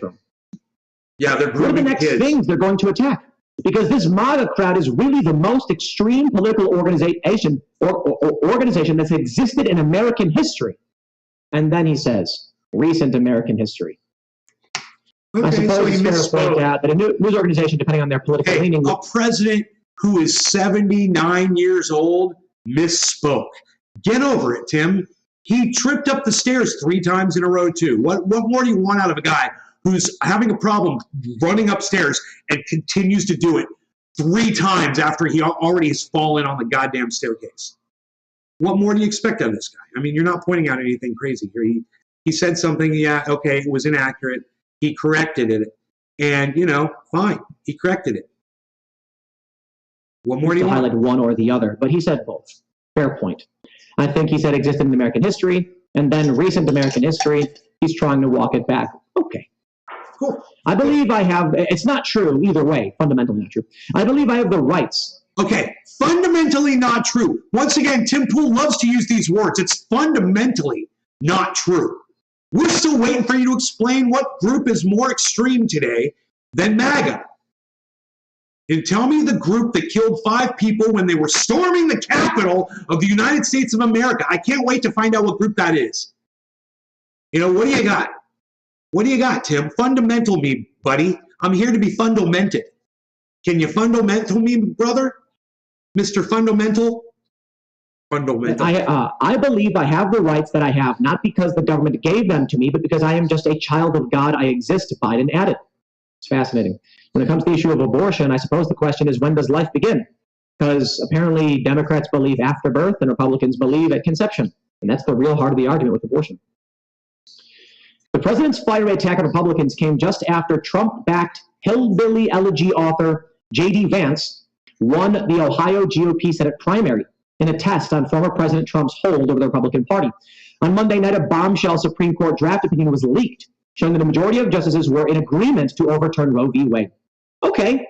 Yeah, they're grooming kids. What are the next things they're going to attack? Because this MAGA crowd is really the most extreme political organization organization that's existed in American history. And then he says, recent American history. Okay, I suppose so it's fair to point out that a news organization, depending on their political leaning... A president who is 79 years old misspoke. Get over it, Tim. He tripped up the stairs 3 times in a row, too. What more do you want out of a guy who's having a problem running upstairs and continues to do it 3 times after he already has fallen on the goddamn staircase? What more do you expect out of this guy? I mean, you're not pointing out anything crazy here. He said something, yeah, okay, it was inaccurate. He corrected it. And, fine. He corrected it. What more do you want? Highlight one or the other, but he said both. Fair point. I think he said existed in American history, and then recent American history, he's trying to walk it back. Okay. Cool. I believe I have, it's not true either way, fundamentally not true. I believe I have the rights. Okay, fundamentally not true. Once again, Tim Pool loves to use these words. It's fundamentally not true. We're still waiting for you to explain what group is more extreme today than MAGA. And tell me the group that killed 5 people when they were storming the Capitol of the United States of America. I can't wait to find out what group that is. What do you got? What do you got, Tim? Fundamental me, buddy. I'm here to be fundamented. Can you fundamental me, brother? Mr. Fundamental? Fundamental. I believe I have the rights that I have, not because the government gave them to me, but because I am just a child of God. I exist. Biden added. It's fascinating. When it comes to the issue of abortion, I suppose the question is, when does life begin? Because apparently Democrats believe after birth and Republicans believe at conception. And that's the real heart of the argument with abortion. The president's fiery attack on Republicans came just after Trump-backed hillbilly elegy author J.D. Vance won the Ohio GOP Senate primary in a test on former President Trump's hold over the Republican Party. On Monday night, a bombshell Supreme Court draft opinion was leaked, showing that a majority of justices were in agreement to overturn Roe v. Wade. Okay,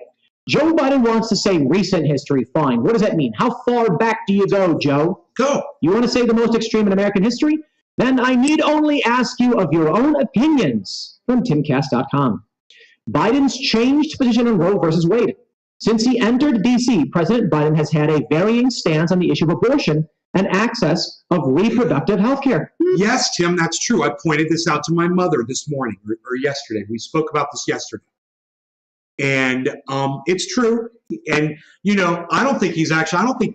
Joe Biden wants to say recent history. Fine. What does that mean? How far back do you go, Joe? Go. You want to say the most extreme in American history? Then I need only ask you of your own opinions from timcast.com. Biden's changed position on Roe versus Wade. Since he entered D.C., President Biden has had a varying stance on the issue of abortion and access of reproductive health care. Yes, Tim, that's true. I pointed this out to my mother this morning or yesterday. We spoke about this yesterday. And it's true. And, you know, I don't think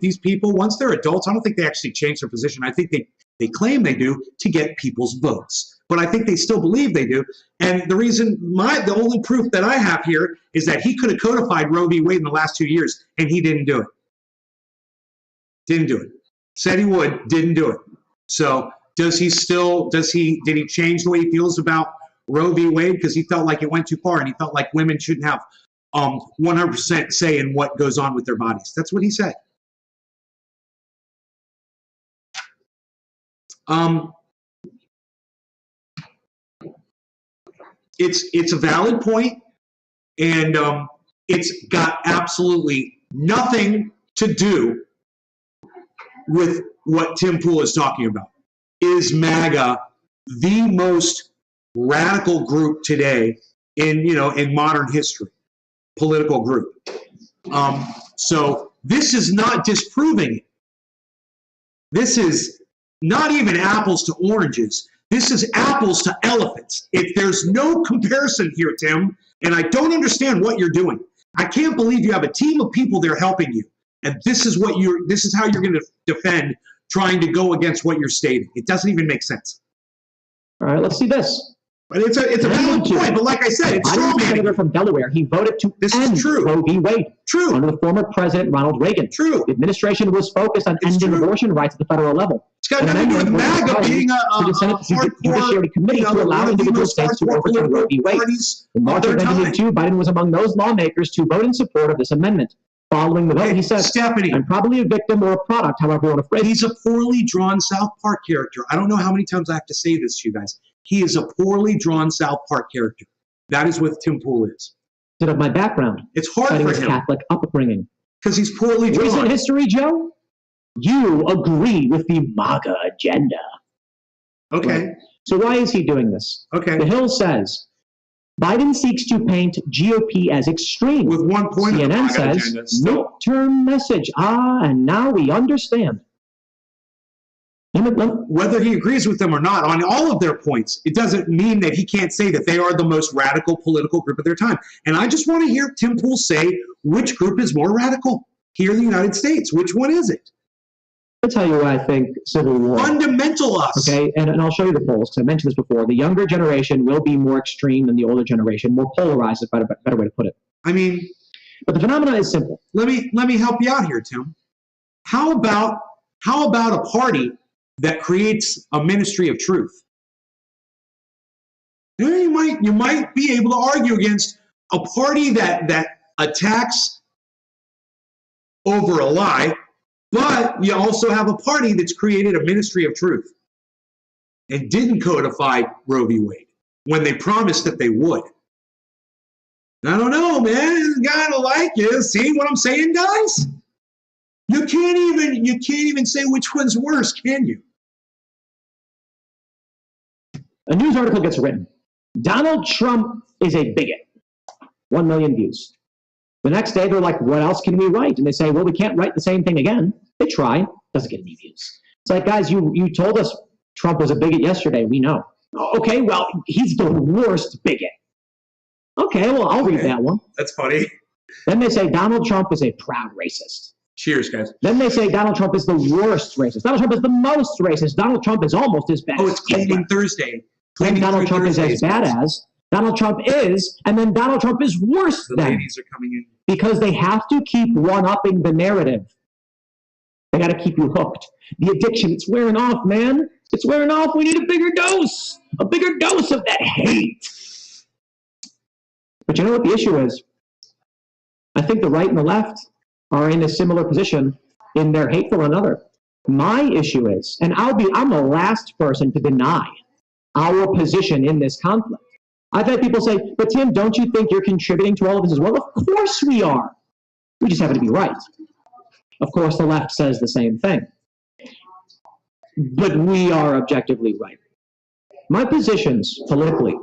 these people, once they're adults, I don't think they actually change their position. I think they claim they do to get people's votes. But I think they still believe they do. And the reason, the only proof that I have here is that he could have codified Roe v. Wade in the last 2 years, and he didn't do it. Didn't do it. Said he would, didn't do it. So did he change the way he feels about Roe v. Wade? Because he felt like it went too far, and he felt like women shouldn't have 100% say in what goes on with their bodies. That's what he said. It's a valid point, and it's got absolutely nothing to do with what Tim Pool is talking about. Is MAGA the most radical group today in modern history, political group? So this is not disproving it. This is not even apples to oranges. This is apples to elephants. There's no comparison here, Tim, and I don't understand what you're doing. I can't believe you have a team of people there helping you, and this is how you're going to defend trying to go against what you're stating. It doesn't even make sense. All right, let's see this. But it's a valid point, but like I said, it's true. Senator from Delaware, he voted to end Roe v. Wade. True. Under the former President Ronald Reagan. True. The administration was focused on ending abortion rights at the federal level. It's got nothing to do with MAGA being a hardcore Judiciary Committee to allow individual states to overturn Roe v. Wade. In March of 1992, Biden was among those lawmakers to vote in support of this amendment. Following the vote, he said, Stephanie, I'm probably a victim or a product, however you want to phrase it. He's a poorly drawn South Park character. I don't know how many times I have to say this to you guys. He is a poorly drawn South Park character. That is what Tim Pool is. Of my background. It's hard for him. Catholic upbringing. Because he's poorly drawn. Recent history, Joe? You agree with the MAGA agenda. Okay. Right? So why is he doing this? Okay. The Hill says, Biden seeks to paint GOP as extreme. With one point CNN says, midterm message. And now we understand. Whether he agrees with them or not on all of their points, it doesn't mean that he can't say that they are the most radical political group of their time. And I just want to hear Tim Pool say which group is more radical here in the United States. Which one is it? I'll tell you why I think civil war. Fundamental us. Okay, and I'll show you the polls, because I mentioned this before. The younger generation will be more extreme than the older generation, more polarized is a better way to put it. I mean, but the phenomenon is simple. Let me help you out here, Tim. How about a party that creates a ministry of truth? You might be able to argue against a party that attacks over a lie, but you also have a party that's created a ministry of truth and didn't codify Roe v. Wade when they promised that they would. I don't know, man. It's gotta like you. See what I'm saying, guys? You can't even say which one's worse, can you? A news article gets written. Donald Trump is a bigot. 1 million views. The next day, they're like, what else can we write? And they say, well, we can't write the same thing again. They try. Doesn't get any views. It's like, guys, you told us Trump was a bigot yesterday. We know. Okay, well, he's the worst bigot. Okay, well, I'll read that one. That's funny. Then they say Donald Trump is a proud racist. Cheers, guys. Then they say Donald Trump is the worst racist. Donald Trump is the most racist. Donald Trump is almost as bad. Oh, it's Cleaning Thursday. Then Donald Trump is as bad as. Donald Trump is, and then Donald Trump is worse than. The ladies are coming in. Because they have to keep one-upping the narrative. They got to keep you hooked. The addiction, it's wearing off, man. It's wearing off. We need a bigger dose of that hate. But you know what the issue is? I think the right and the left are in a similar position in their hate for one another. My issue is, and I'm the last person to deny our position in this conflict. I've had people say, but Tim, don't you think you're contributing to all of this as well? Of course we are. We just happen to be right. Of course, the left says the same thing. But we are objectively right. My positions politically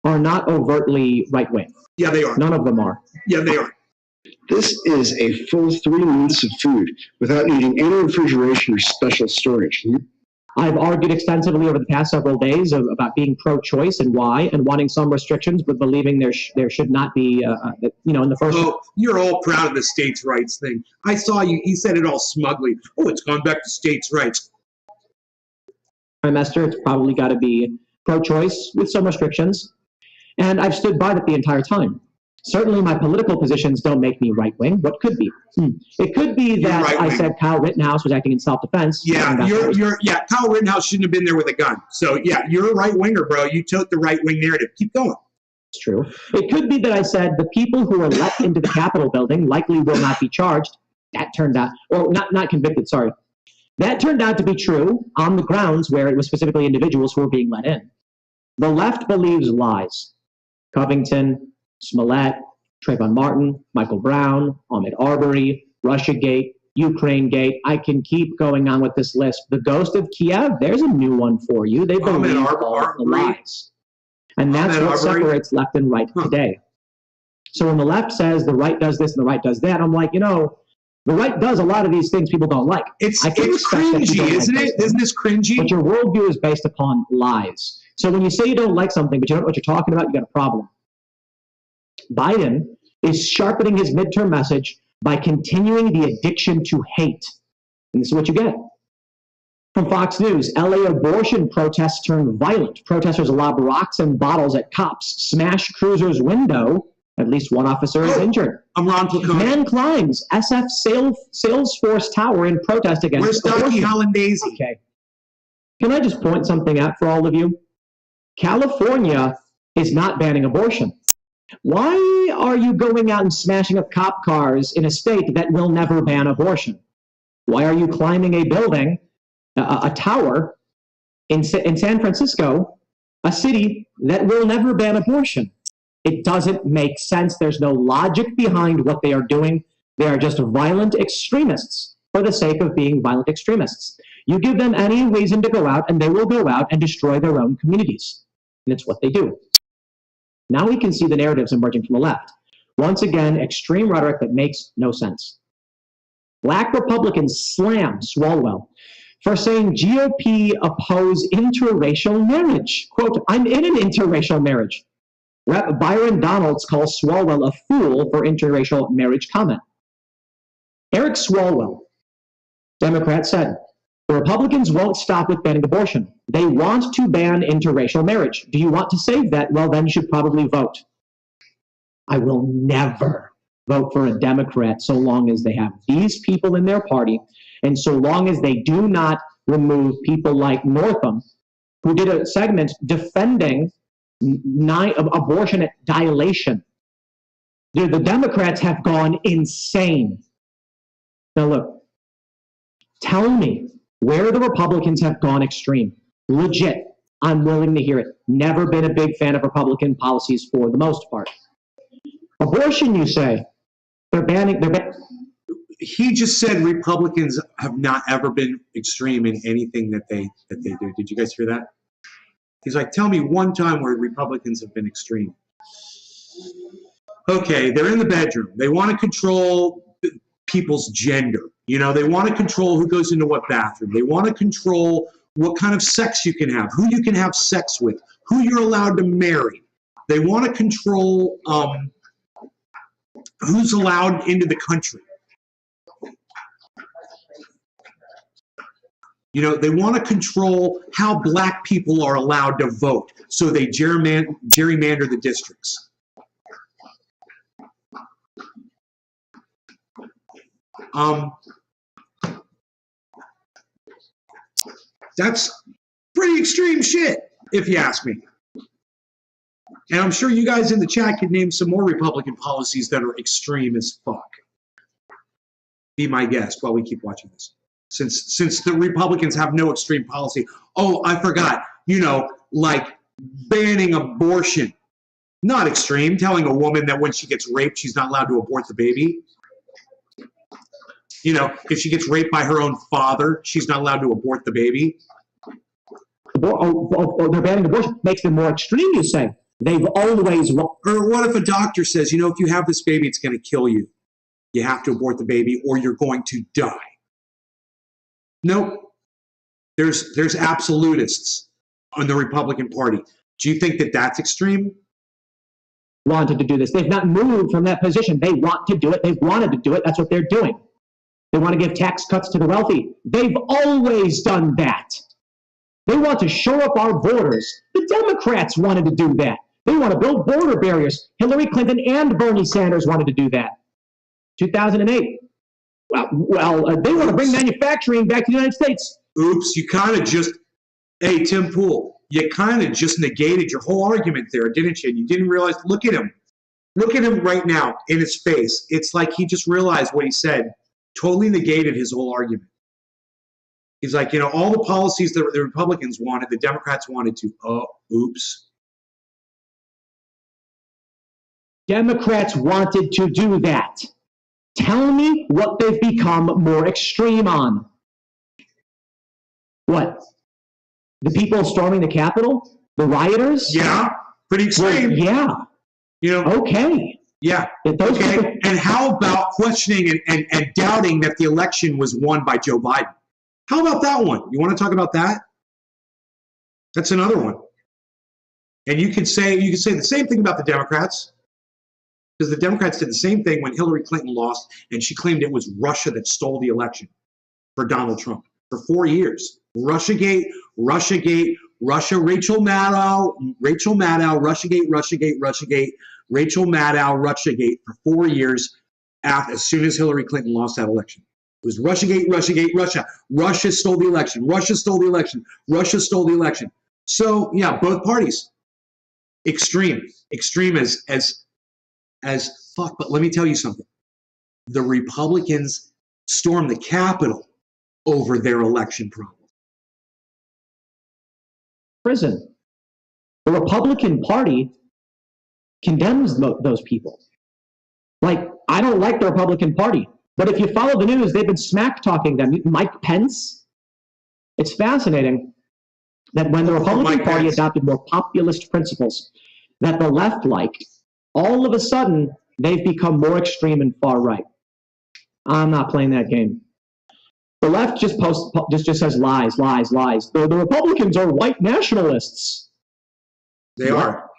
are not overtly right-wing. Yeah, they are. None of them are. Yeah, they are. This is a full 3 months of food without needing any refrigeration or special storage. I've argued extensively over the past several days about being pro-choice and why, and wanting some restrictions, but believing there should not be, in the first. Oh, you're all proud of the states' rights thing. I saw you said it all smugly. Oh, it's gone back to states' rights. Trimester, it's probably got to be pro-choice with some restrictions, and I've stood by that the entire time. Certainly, my political positions don't make me right-wing. What could be? It could be that I said Kyle Rittenhouse was acting in self-defense. Yeah, Kyle Rittenhouse shouldn't have been there with a gun. So yeah, you're a right-winger, bro. You took the right-wing narrative. Keep going. It's true. It could be that I said the people who were let into the Capitol building likely will not be charged. That turned out, or not convicted. Sorry. That turned out to be true on the grounds where it was specifically individuals who were being let in. The left believes lies. Covington, Smollett, Trayvon Martin, Michael Brown, Ahmaud Arbery, Russiagate, Ukrainegate. I can keep going on with this list. The Ghost of Kiev, there's a new one for you. They believe all the lies. And that's what separates left and right today. So when the left says the right does this and the right does that, I'm like, the right does a lot of these things people don't like. It's cringy, isn't it? Isn't this cringy? But your worldview is based upon lies. So when you say you don't like something, but you don't know what you're talking about, you got a problem. Biden is sharpening his midterm message by continuing the addiction to hate. And this is what you get. From Fox News, LA abortion protests turn violent. Protesters lob rocks and bottles at cops, smash cruiser's window. At least one officer is injured. I'm Ron Placone. Man climbs SF Salesforce Tower in protest against Where's Docky Hollandaise? Okay. Can I just point something out for all of you? California is not banning abortion. Why are you going out and smashing up cop cars in a state that will never ban abortion? Why are you climbing a building, a tower in San Francisco, a city that will never ban abortion? It doesn't make sense. There's no logic behind what they are doing. They are just violent extremists for the sake of being violent extremists. You give them any reason to go out, and they will go out and destroy their own communities. And it's what they do. Now we can see the narratives emerging from the left. Once again, extreme rhetoric that makes no sense. Black Republicans slam Swalwell for saying GOP oppose interracial marriage. Quote, I'm in an interracial marriage. Rep. Byron Donalds calls Swalwell a fool for interracial marriage comment. Eric Swalwell, Democrat, said, the Republicans won't stop with banning abortion. They want to ban interracial marriage. Do you want to save that? Well, then you should probably vote. I will never vote for a Democrat so long as they have these people in their party, and so long as they do not remove people like Northam, who did a segment defending abortion at dilation. The Democrats have gone insane. Now look, tell me where the Republicans have gone extreme. Legit, I'm willing to hear it. Never been a big fan of Republican policies for the most part. Abortion, you say? They're banning. He just said Republicans have not ever been extreme in anything that they do. Did you guys hear that? He's like, tell me one time where Republicans have been extreme. Okay, they're in the bedroom. They want to control people's gender. They want to control who goes into what bathroom. They want to control what kind of sex you can have, who you can have sex with, who you're allowed to marry. They want to control who's allowed into the country. They want to control how black people are allowed to vote, so they gerrymander the districts. That's pretty extreme shit, if you ask me. And I'm sure you guys in the chat could name some more Republican policies that are extreme as fuck. Be my guest while we keep watching this. Since the Republicans have no extreme policy. Oh, I forgot. Like banning abortion. Not extreme. Telling a woman that when she gets raped, she's not allowed to abort the baby. You know, if she gets raped by her own father, she's not allowed to abort the baby. They're banning abortion. Makes them more extreme, you say. They've always... Or what if a doctor says, you know, if you have this baby, it's going to kill you. You have to abort the baby or you're going to die. Nope. There's absolutists on the Republican Party. Do you think that that's extreme? Wanted to do this. They've not moved from that position. They want to do it. They've wanted to do it. That's what they're doing. They want to give tax cuts to the wealthy. They've always done that. They want to shore up our borders. The Democrats wanted to do that. They want to build border barriers. Hillary Clinton and Bernie Sanders wanted to do that. 2008. Well, they want to bring manufacturing back to the United States. Oops, you kind of just, hey, Tim Pool, you kind of just negated your whole argument there, didn't you? You didn't realize, look at him. Look at him right now in his face. It's like he just realized what he said, totally negated his whole argument. He's like, you know, all the policies that the Republicans wanted, the Democrats wanted to. Oh, oops. Democrats wanted to do that. Tell me what they've become more extreme on. What? The people storming the Capitol? The rioters? Yeah, pretty extreme. Well, yeah. You know. Okay. Yeah. Those okay. people... And how about questioning and doubting that the election was won by Joe Biden? How about that one? You want to talk about that? That's another one. And you can say the same thing about the Democrats, because the Democrats did the same thing when Hillary Clinton lost, and she claimed it was Russia that stole the election for Donald Trump for 4 years. Russiagate, Russiagate, Russia, Rachel Maddow, Russiagate, Rachel Maddow, Russiagate for 4 years as soon as Hillary Clinton lost that election. It was Russiagate, Russiagate, Russia. Russia stole the election. Russia stole the election. Russia stole the election. So yeah, both parties. Extreme as fuck. But let me tell you something. The Republicans stormed the Capitol over their election problem. Prison. The Republican Party condemns those people. Like, I don't like the Republican Party. But if you follow the news, they've been smack-talking them. Mike Pence, it's fascinating that when the Republican Party adopted more populist principles that the left liked, all of a sudden, they've become more extreme and far-right. I'm not playing that game. The left just says lies, lies, lies. The Republicans are white nationalists. They are.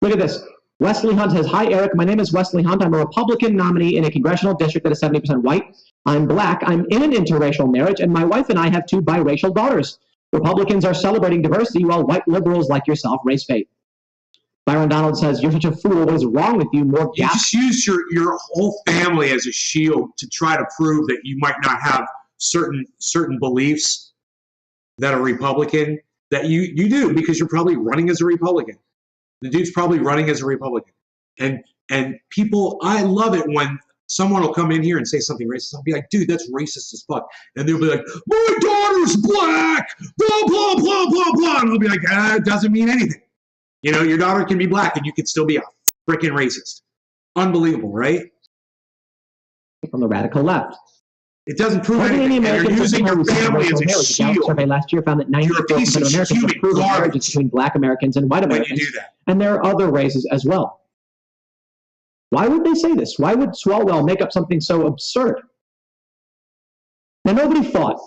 Look at this. Wesley Hunt says, hi, Eric. My name is Wesley Hunt. I'm a Republican nominee in a congressional district that is 70% white. I'm black. I'm in an interracial marriage, and my wife and I have 2 biracial daughters. Republicans are celebrating diversity while white liberals like yourself race bait. Byron Donald says, you're such a fool. What is wrong with you? More You just use your whole family as a shield to try to prove that you might not have certain beliefs that are Republican, that you do, because you're probably running as a Republican. The dude's probably running as a Republican. And people, I love it when someone will come in here and say something racist. I'll be like, dude, that's racist as fuck. And they'll be like, my daughter's black, blah, blah, blah, blah, blah. And I'll be like, it doesn't mean anything. You know, your daughter can be black and you can still be a freaking racist. Unbelievable, right? From the radical left. It doesn't prove anything. And you're using your family as a shield. A survey last year found that 94% of Americans approve of marriages between black Americans and white Americans. When you do that. And there are other races as well. Why would they say this? Why would Swalwell make up something so absurd? Now, nobody thought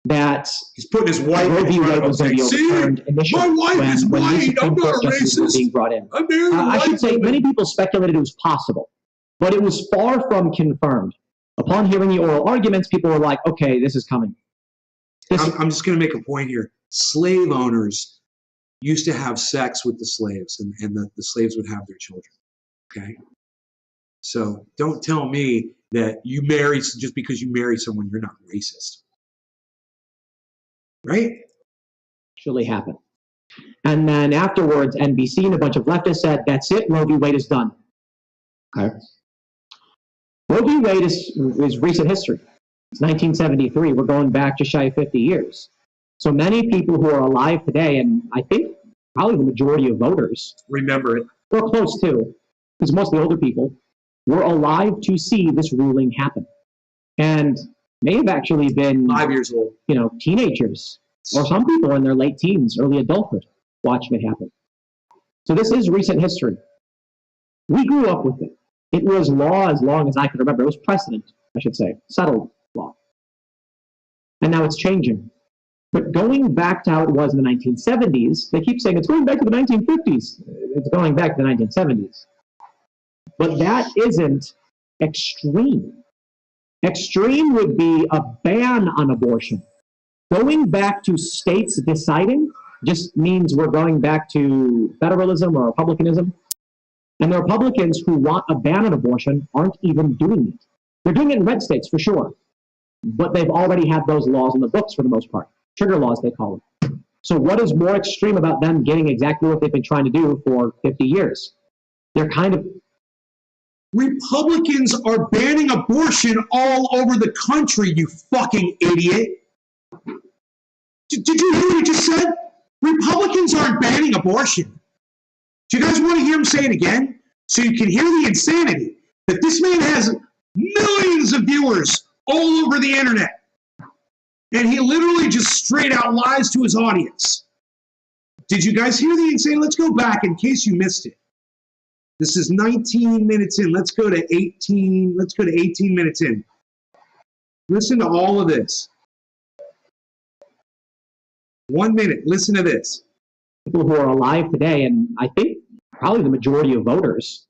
that he's putting his wife Roe v. Wade was going to be overturned initially. My wife is white. I'm not a racist. Being brought in. I should say many people speculated it was possible, but it was far from confirmed. Upon hearing the oral arguments, people were like, okay, this is coming. I'm just going to make a point here. Slave owners used to have sex with the slaves, and the slaves would have their children. Okay? So don't tell me that you marry, just because you marry someone, you're not racist. Right? Actually happened. And then afterwards, NBC and a bunch of leftists said, that's it, Roe v. Wade is done. Okay. Roe v. Wade is recent history. It's 1973. We're going back just shy of 50 years. So many people who are alive today, and I think probably the majority of voters, remember it. or close to, because most of the older people were alive to see this ruling happen, and may have actually been 5 years old. Teenagers, or some people in their late teens, early adulthood, watching it happen. So this is recent history. We grew up with it. It was law as long as I can remember. It was precedent, I should say, settled law. And now it's changing. But going back to how it was in the 1970s, they keep saying it's going back to the 1950s. It's going back to the 1970s. But that isn't extreme. Extreme would be a ban on abortion. Going back to states deciding just means we're going back to federalism or republicanism. And the Republicans who want a ban on abortion aren't even doing it. They're doing it in red states for sure, but they've already had those laws in the books for the most part. Trigger laws, they call them. So what is more extreme about them getting exactly what they've been trying to do for 50 years? They're kind of... Republicans are banning abortion all over the country, you fucking idiot. Did you hear what he just said? Republicans aren't banning abortion. Do you guys want to hear him say it again? So you can hear the insanity that this man has millions of viewers all over the internet. And he literally just straight out lies to his audience. Did you guys hear the insanity? Let's go back in case you missed it. This is 19 minutes in. Let's go to 18. Let's go to 18 minutes in. Listen to all of this. 1 minute. Listen to this. People who are alive today, and I think probably the majority of voters,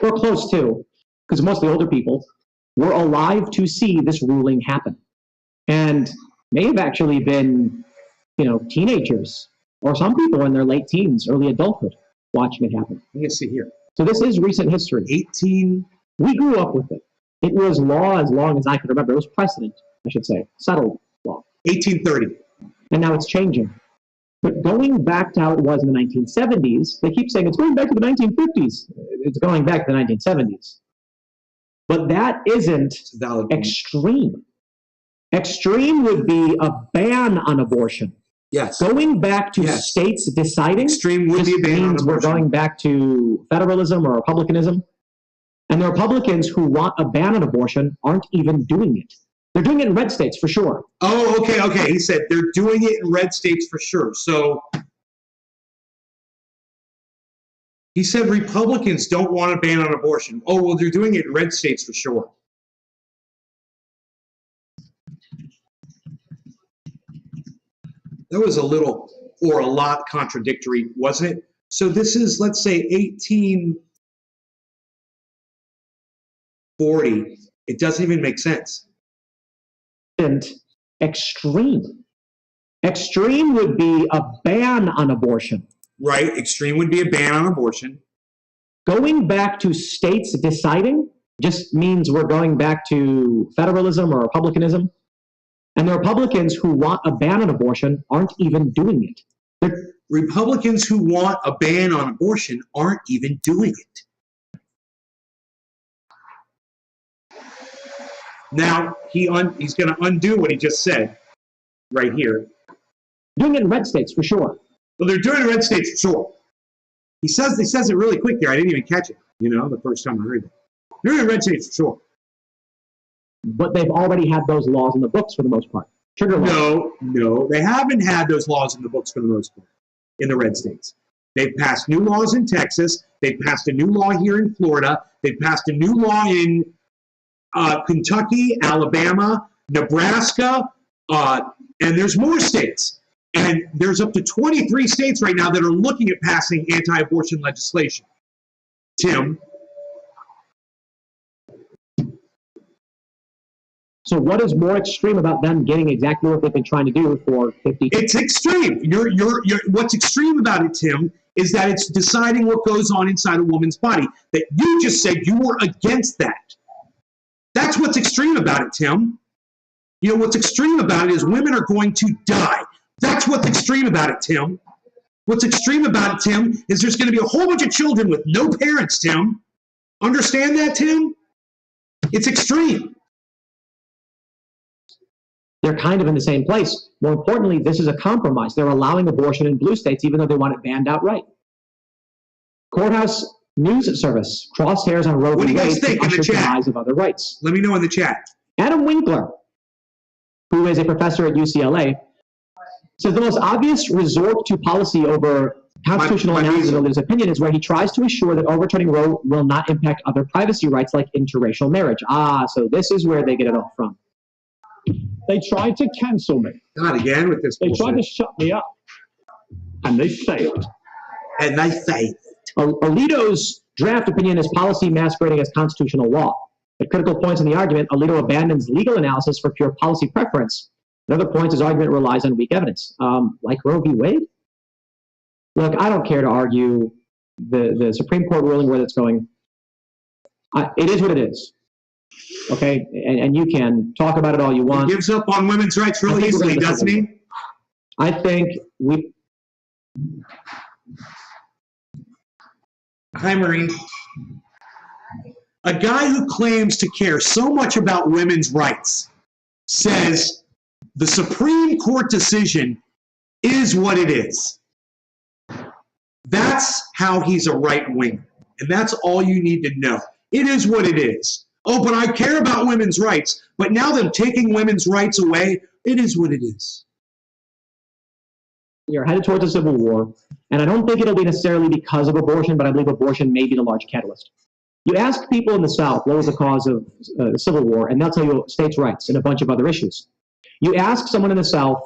or close to, because most of the older people were alive to see this ruling happen, and may have actually been, teenagers, or some people in their late teens, early adulthood, watching it happen. Let me see here. So this is recent history. 18. We grew up with it. It was law as long as I can remember. It was precedent, I should say, settled law. 1830. And now it's changing. But going back to how it was in the 1970s, they keep saying it's going back to the 1950s. It's going back to the 1970s. But that isn't extreme. Extreme would be a ban on abortion. Yes. Going back to states deciding extreme would be a ban on means we're going back to federalism or republicanism. And the Republicans who want a ban on abortion aren't even doing it. They're doing it in red states for sure. Oh, okay. He said they're doing it in red states for sure. So he said Republicans don't want a ban on abortion. Oh, well, they're doing it in red states for sure. That was a little or a lot contradictory, wasn't it? So this is, let's say, 1840. It doesn't even make sense. And extreme. Extreme would be a ban on abortion. Right, extreme would be a ban on abortion. Going back to states deciding just means we're going back to federalism or republicanism. And the Republicans who want a ban on abortion aren't even doing it. Republicans who want a ban on abortion aren't even doing it. Now, he's going to undo what he just said right here. Doing it in red states for sure. Well, they're doing it in red states for sure. He says it really quick there. I didn't even catch it, the first time I heard it. They're doing it in red states for sure. But they've already had those laws in the books for the most part. Trigger laws. No, they haven't had those laws in the books for the most part in the red states. They've passed new laws in Texas. They've passed a new law here in Florida. They've passed a new law in Kentucky, Alabama, Nebraska, and there's more states. And there's up to 23 states right now that are looking at passing anti-abortion legislation. Tim? So what is more extreme about them getting exactly what they've been trying to do for 50 years? It's extreme. What's extreme about it, Tim, is that it's deciding what goes on inside a woman's body. That you just said you were against that. That's what's extreme about it, Tim. What's extreme about it is women are going to die. That's what's extreme about it, Tim. What's extreme about it, Tim, is there's going to be a whole bunch of children with no parents, Tim. Understand that, Tim? It's extreme. They're kind of in the same place. More importantly, this is a compromise. They're allowing abortion in blue states even though they want it banned outright. Courthouse News Service, crosshairs on Roe What do v. you guys Wade think to in the usher chat? demise of other rights. Let me know in the chat. Adam Winkler, who is a professor at UCLA, says the most obvious resort to policy over constitutional analysis of his opinion is where he tries to assure that overturning Roe will not impact other privacy rights like interracial marriage. Ah, so this is where they get it all from. They tried to cancel me. Not again with this They bullshit. tried to shut me up. And they failed. And they say, Alito's draft opinion is policy masquerading as constitutional law. At critical points in the argument, Alito abandons legal analysis for pure policy preference. At other points, his argument relies on weak evidence, like Roe v. Wade. Look, I don't care to argue the Supreme Court ruling where that's going. It is what it is. Okay, and you can talk about it all you want. He gives up on women's rights really easily, doesn't he? I think we. Hi, Marie. A guy who claims to care so much about women's rights says the Supreme Court decision is what it is. That's how he's a right-winger. And that's all you need to know. It is what it is. Oh, but I care about women's rights. But now them taking women's rights away, it is what it is. We are headed towards a civil war, and I don't think it'll be necessarily because of abortion, but I believe abortion may be the large catalyst. You ask people in the South what was the cause of the Civil War, and they'll tell you states' rights and a bunch of other issues. You ask someone in the South,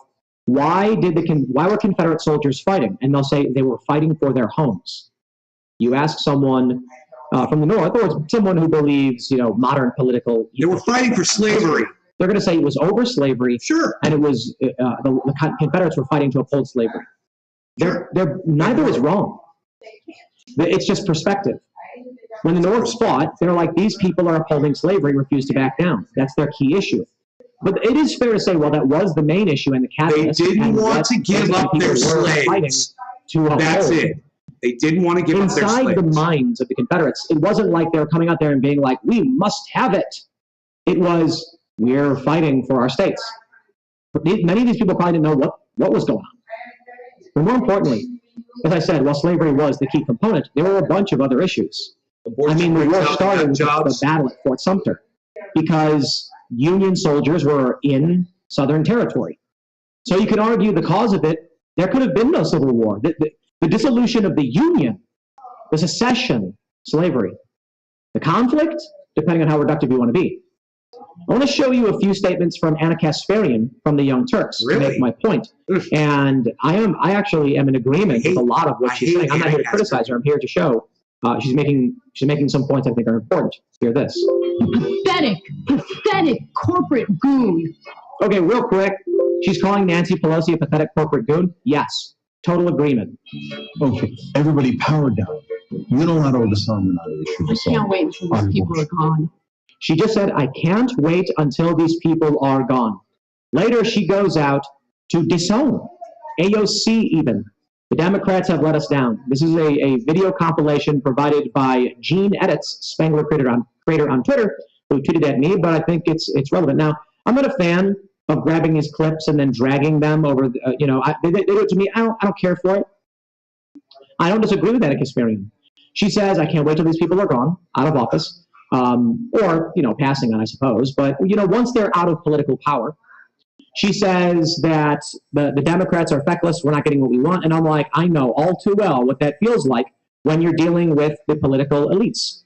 why were Confederate soldiers fighting? And they'll say they were fighting for their homes. You ask someone from the North, or someone who believes, modern political. They were fighting for slavery. They're going to say it was over slavery. Sure. And it was the Confederates were fighting to uphold slavery. Neither is wrong. It's just perspective. When the North fought, they're like, these people are upholding slavery and refuse to back down. That's their key issue. But it is fair to say, well, that was the main issue and the catalyst. They didn't want to give up their slaves. That's it. They didn't want to give up their slaves. Inside the minds of the Confederates, it wasn't like they were coming out there and being like, we must have it. It was, we're fighting for our states. Many of these people probably didn't know what was going on. But more importantly, as I said, while slavery was the key component, there were a bunch of other issues. The war started with the battle at Fort Sumter because Union soldiers were in Southern territory. So you could argue the cause of it, there could have been no Civil War. The dissolution of the Union, the secession, slavery. The conflict, depending on how reductive you want to be. I want to show you a few statements from Anna Kasparian from the Young Turks to make my point. And I actually am in agreement with a lot of what she's saying. I'm not here to criticize her. I'm here to show she's making some points I think are important. Hear this. You pathetic corporate goon. Okay, real quick. She's calling Nancy Pelosi a pathetic corporate goon? Yes. Total agreement. Okay, everybody power down. Unilateral disarmament. I can't wait until these people are gone. She just said, I can't wait until these people are gone. Later, she goes out to disown AOC even. The Democrats have let us down. This is a video compilation provided by Gene Edits, Spangler creator on Twitter, who tweeted at me, but I think it's relevant. Now, I'm not a fan of grabbing these clips and then dragging them over, they do it to me. I don't care for it. I don't disagree with Anna Kasparian. She says, I can't wait till these people are gone, out of office. Or passing on, I suppose. But, once they're out of political power, she says that the Democrats are feckless, we're not getting what we want. And I'm like, I know all too well what that feels like when you're dealing with the political elites.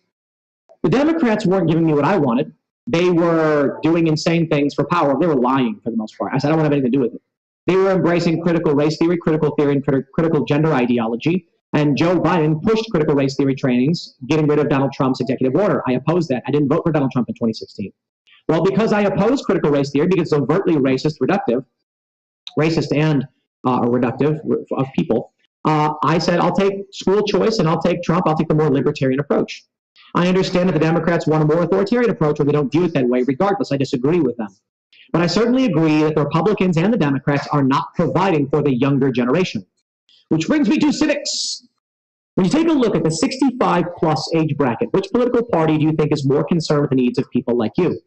The Democrats weren't giving me what I wanted. They were doing insane things for power. They were lying for the most part. I said, I don't want to have anything to do with it. They were embracing critical race theory, and critical gender ideology. And Joe Biden pushed critical race theory trainings, getting rid of Donald Trump's executive order. I opposed that. I didn't vote for Donald Trump in 2016. Well, because I oppose critical race theory, because it's overtly racist and reductive of people, I said, I'll take school choice and I'll take Trump. I'll take the more libertarian approach. I understand that the Democrats want a more authoritarian approach, or they don't view it that way. Regardless, I disagree with them. But I certainly agree that the Republicans and the Democrats are not providing for the younger generation. Which brings me to civics. When you take a look at the 65-plus age bracket, which political party do you think is more concerned with the needs of people like you?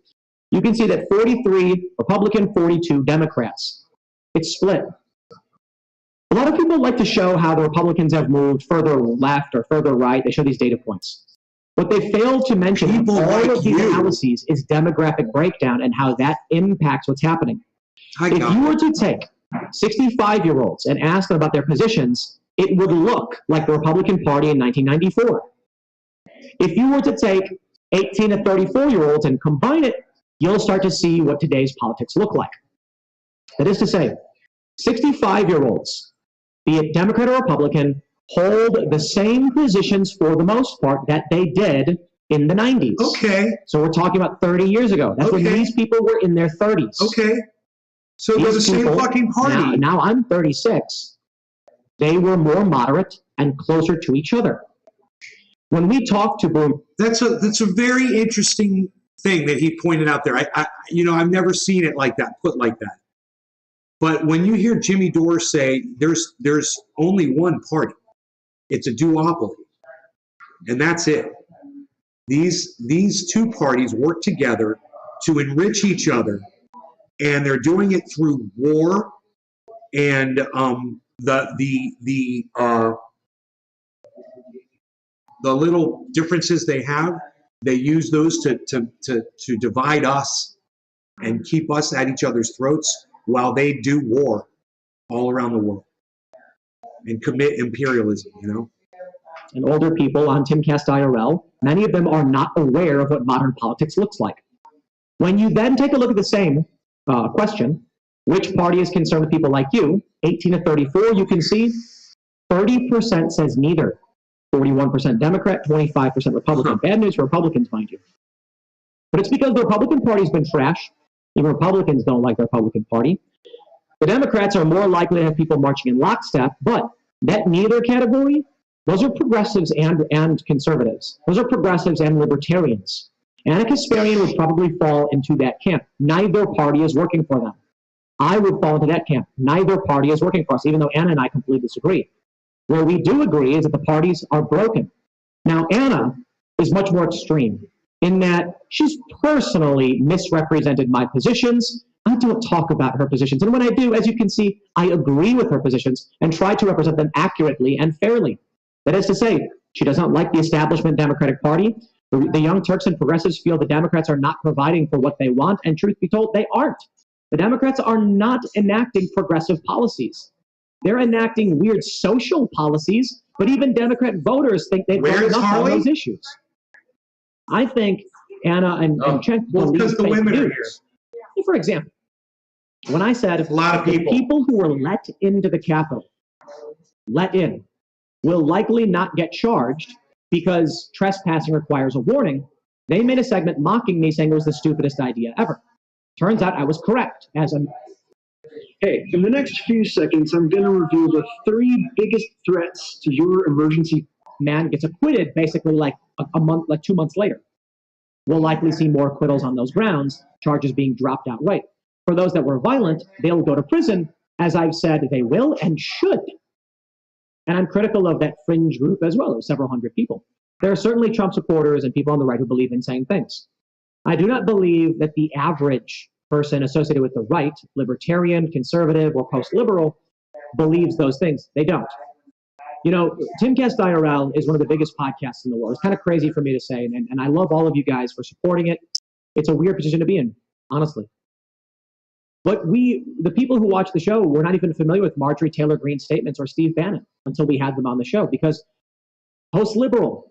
You can see that 43 Republican, 42 Democrats. It's split. A lot of people like to show how the Republicans have moved further left or further right. They show these data points. What they fail to mention in all of these analyses is demographic breakdown and how that impacts what's happening. If you were to take 65-year-olds and ask them about their positions, it would look like the Republican Party in 1994. If you were to take 18 to 34-year-olds and combine it, you'll start to see what today's politics look like. That is to say, 65-year-olds, be it Democrat or Republican, hold the same positions for the most part that they did in the 90s. Okay. So we're talking about 30 years ago. That's when these people were in their 30s. Okay. So they're the same fucking party. Now I'm 36. They were more moderate and closer to each other. When we talk to that's a very interesting thing that he pointed out there. I've never seen it like that, put like that. But when you hear Jimmy Dore say there's only one party, it's a duopoly, and that's it. These two parties work together to enrich each other, and they're doing it through war and the little differences they have. They use those to divide us and keep us at each other's throats while they do war all around the world and commit imperialism, And older people on Timcast IRL, many of them are not aware of what modern politics looks like. When you then take a look at the same question, which party is concerned with people like you, 18 to 34, you can see 30% says neither. 41% Democrat, 25% Republican. Bad news for Republicans, mind you. But it's because the Republican Party's been trash. Even Republicans don't like the Republican Party. The Democrats are more likely to have people marching in lockstep, but that neither category, those are progressives and conservatives. Those are progressives and libertarians. Anna Kasparian would probably fall into that camp. Neither party is working for them. I would fall into that camp. Neither party is working for us, even though Anna and I completely disagree. Where we do agree is that the parties are broken. Now, Anna is much more extreme in that she's personally misrepresented my positions. I don't talk about her positions. And when I do, as you can see, I agree with her positions and try to represent them accurately and fairly. That is to say, she doesn't like the establishment Democratic Party. The Young Turks and progressives feel the Democrats are not providing for what they want, and truth be told, they aren't. The Democrats are not enacting progressive policies. They're enacting weird social policies, but even Democrat voters think they've done enough on those issues. I think Anna and Chen believe the women are here. For example, when I said a lot of people who were let into the Capitol, let in, will likely not get charged because trespassing requires a warning, they made a segment mocking me, saying it was the stupidest idea ever. Turns out I was correct. Hey, in the next few seconds, I'm going to review the 3 biggest threats to your emergency. Man gets acquitted basically like a month, like 2 months later. We'll likely see more acquittals on those grounds, charges being dropped outright. For those that were violent, they'll go to prison. As I've said, they will and should. And I'm critical of that fringe group as well, of several hundred people. There are certainly Trump supporters and people on the right who believe in saying things. I do not believe that the average person associated with the right, libertarian, conservative, or post-liberal, believes those things. They don't. Timcast IRL is one of the biggest podcasts in the world. It's kind of crazy for me to say, and I love all of you guys for supporting it. It's a weird position to be in, honestly. But the people who watch the show, were not even familiar with Marjorie Taylor Greene's statements or Steve Bannon until we had them on the show, because post-liberal,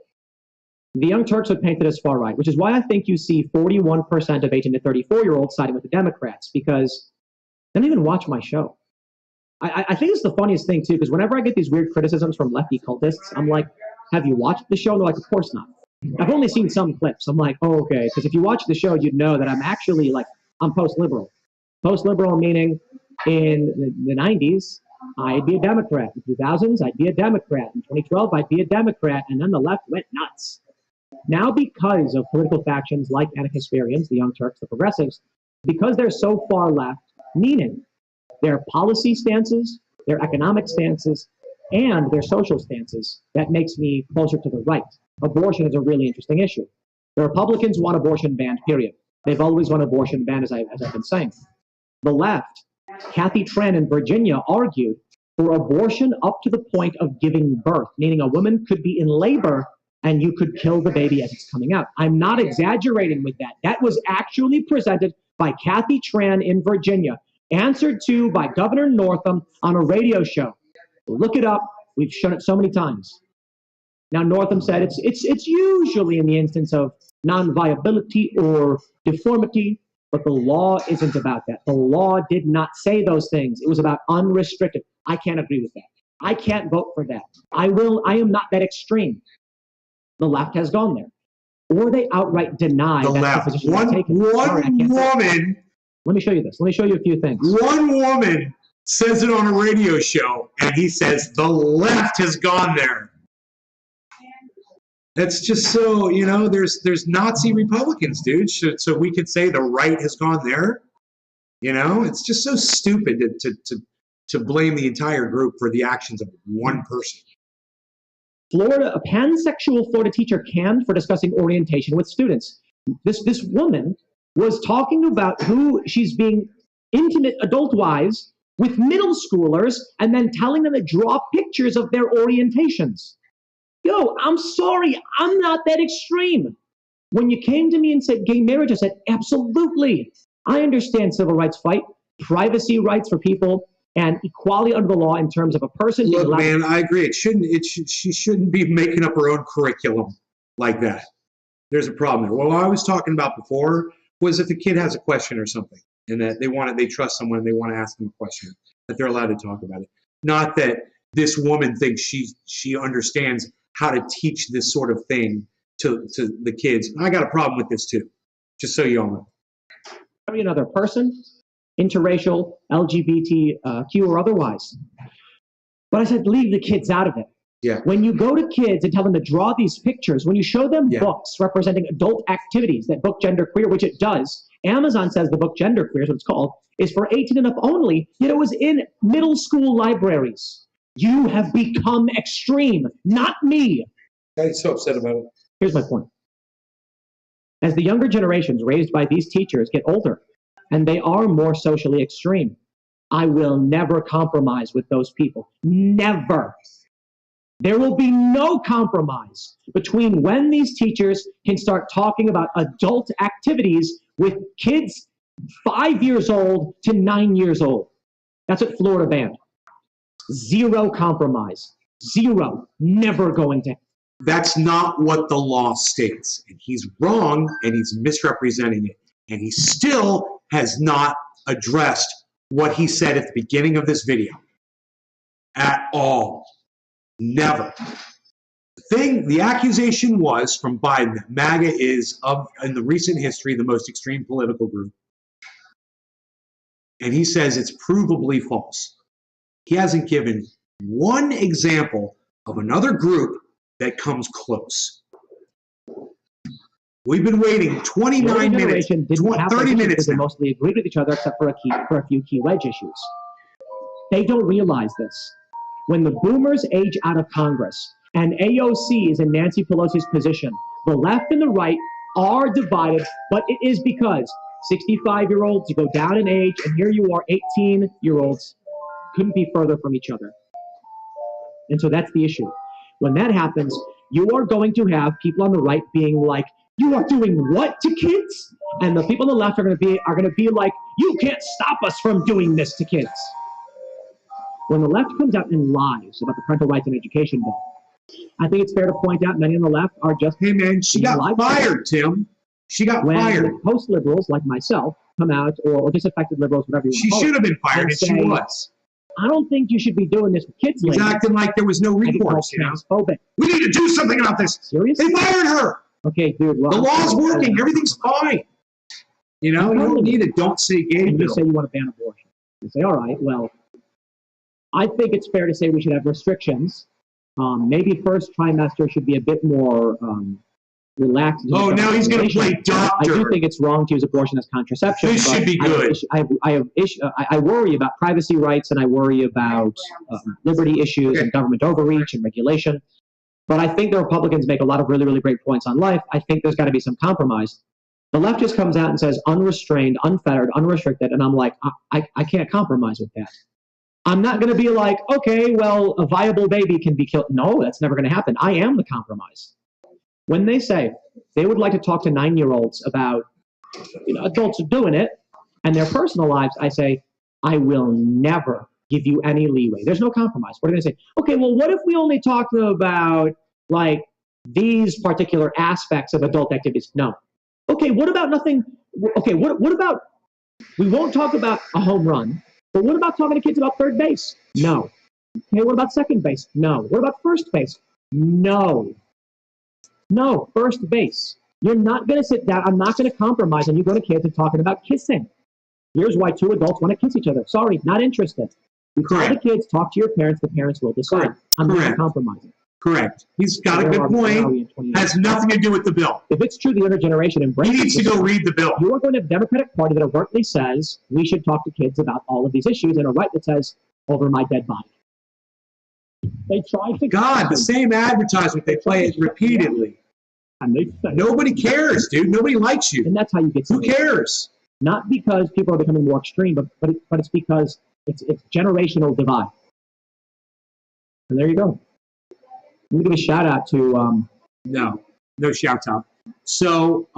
the Young Turks would paint it as far right, which is why I think you see 41% of 18 to 34-year-olds siding with the Democrats, because they don't even watch my show. I think it's the funniest thing, too, because whenever I get these weird criticisms from lefty cultists, I'm like, have you watched the show? And they're like, of course not. I've only seen some clips. I'm like, oh, okay, because if you watch the show, you'd know that I'm actually, I'm post-liberal. Post-liberal meaning in the 90s, I'd be a Democrat. In the 2000s, I'd be a Democrat. In 2012, I'd be a Democrat. And then the left went nuts. Now, because of political factions like Anna Kasparian's, the Young Turks, the progressives, because they're so far left, meaning their policy stances, their economic stances, and their social stances, that makes me closer to the right. Abortion is a really interesting issue. The Republicans want abortion banned, period. They've always wanted abortion banned, as I've been saying. The left, Kathy Tran in Virginia, argued for abortion up to the point of giving birth, meaning a woman could be in labor and you could kill the baby as it's coming out. I'm not exaggerating with that. That was actually presented by Kathy Tran in Virginia, answered to by Governor Northam on a radio show. Look it up. We've shown it so many times. Now, Northam said it's usually in the instance of non-viability or deformity, but the law isn't about that. The law did not say those things. It was about unrestricted. I can't agree with that. I can't vote for that. I am not that extreme. The left has gone there. Or they outright deny the left. The position One woman. Let me show you this. Let me show you a few things. One woman says it on a radio show, and he says the left has gone there. That's just so, you know, there's Nazi Republicans, dude. So we could say the right has gone there. You know, it's just so stupid to blame the entire group for the actions of one person. Florida, a pansexual Florida teacher canned for discussing orientation with students. This woman was talking about who she's being intimate adult-wise with middle schoolers and then telling them to draw pictures of their orientations. Yo, I'm sorry, I'm not that extreme. When you came to me and said gay marriage, I said, absolutely. I understand civil rights fight, privacy rights for people, and equality under the law in terms of a person. Look, man, I agree. She shouldn't be making up her own curriculum like that. There's a problem there. What I was talking about before was if a kid has a question or something, and that they trust someone and they want to ask them a question, that they're allowed to talk about it. Not that this woman thinks she understands how to teach this sort of thing to the kids. I got a problem with this too, just so you all know. Another person, interracial, LGBTQ or otherwise. But I said, leave the kids out of it. Yeah. When you go to kids and tell them to draw these pictures, when you show them books representing adult activities that book gender queer, which it does, Amazon says the book gender queer is what it's called, is for 18 and up only, yet it was in middle school libraries. You have become extreme, not me. I'm so upset about it. Here's my point. As the younger generations raised by these teachers get older, and they are more socially extreme, I will never compromise with those people. Never. There will be no compromise between when these teachers can start talking about adult activities with kids 5 years old to 9 years old. That's what Florida banned. Zero compromise. Zero. Never going to. That's not what the law states. And he's wrong, and he's misrepresenting it. And he still has not addressed what he said at the beginning of this video. At all. Never. The accusation was from Biden that MAGA is, in the recent history, the most extreme political group. And he says it's provably false. He hasn't given one example of another group that comes close. We've been waiting 29 minutes, 30 minutes now. They mostly agreed with each other except for a few key wedge issues. They don't realize this. When the boomers age out of Congress and AOC is in Nancy Pelosi's position, the left and the right are divided, but it is because 65-year-olds go down in age, and here you are, 18-year-olds, couldn't be further from each other. And so that's the issue. When that happens, you are going to have people on the right being like, you are doing what to kids? And the people on the left are going to be like, you can't stop us from doing this to kids. When the left comes out and lies about the parental rights and education bill, I think it's fair to point out many on the left are just... Hey, man, she got fired, Tim. She got fired. When post-liberals like myself come out, or disaffected liberals, whatever you want to call it. She should have been fired, and she was. I don't think you should be doing this with kids. He's acting like there was no recourse, you know? We need to do something about this. Seriously? They fired her. Okay, dude. Well, the law's working. Everything's fine. You know, you don't need a don't say gay bill. You say you want to ban abortion. You say, all right, well, I think it's fair to say we should have restrictions. Maybe first trimester should be a bit more relaxed. Oh, now he's going to play doctor. I do think it's wrong to use abortion as contraception. This should be good. I worry about privacy rights, and I worry about liberty issues and government overreach and regulation. But I think the Republicans make a lot of really, really great points on life. I think there's got to be some compromise. The left just comes out and says unrestrained, unfettered, unrestricted, and I'm like, I can't compromise with that. I'm not going to be like, okay, well, a viable baby can be killed. No, that's never going to happen. I am the compromise. When they say they would like to talk to 9-year-olds about, adults are doing it and their personal lives, I say, I will never give you any leeway. There's no compromise. We're going to say, okay, well, what if we only talk about like these particular aspects of adult activities? No. Okay, what about nothing? Okay, what about, we won't talk about a home run, but what about talking to kids about third base? No. Okay, what about second base? No. What about first base? No. No, first base. You're not going to sit down. I'm not going to compromise on you going to kids and talking about kissing. Here's why 2 adults want to kiss each other. Sorry, not interested. You tell the kids, talk to your parents, the parents will decide. I'm not compromising. Correct. He's got a good point. Has nothing to do with the bill. If it's true the younger generation embraces, he needs to go read the bill. You are going to have a Democratic Party that overtly says we should talk to kids about all of these issues, and a right that says over my dead body. They try to the same advertisement, they play it repeatedly. And they say, nobody cares, dude. Nobody likes you. And that's how you get. Who cares? Not because people are becoming more extreme, but it's because it's generational divide. And there you go. Let me give a shout out to no shout out. So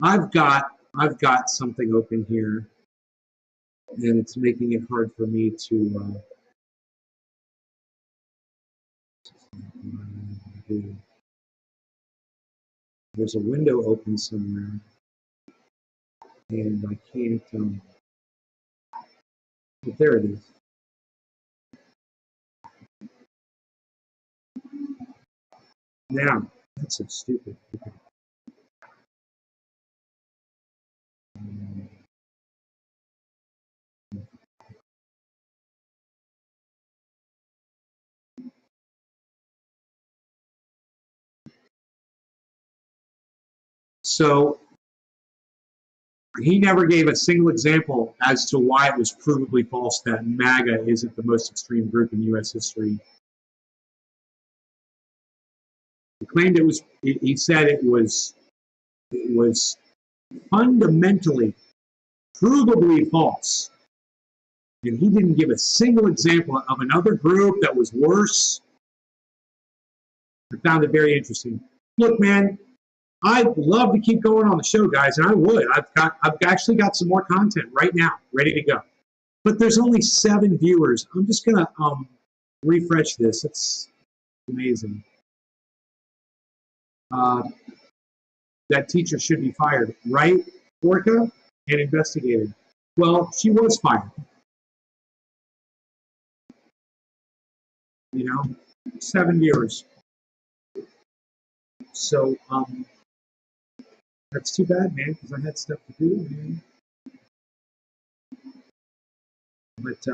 I've got something open here, and it's making it hard for me to there's a window open somewhere, and I can't but there it is. Now, that's so stupid. Okay. So he never gave a single example as to why it was provably false that MAGA isn't the most extreme group in U.S. history. He claimed it was. He said it was fundamentally, provably false, and he didn't give a single example of another group that was worse. I found it very interesting. Look, man, I'd love to keep going on the show, guys, and I would. I've actually got some more content right now, ready to go. But there's only 7 viewers. I'm just gonna refresh this. It's amazing. That teacher should be fired, right, Orca? And investigated. Well, she was fired. 7 viewers. So that's too bad, man, because I had stuff to do, man. But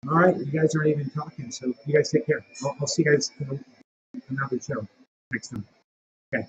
all right, you guys aren't even talking, so you guys take care. I'll see you guys in another show next time. Okay.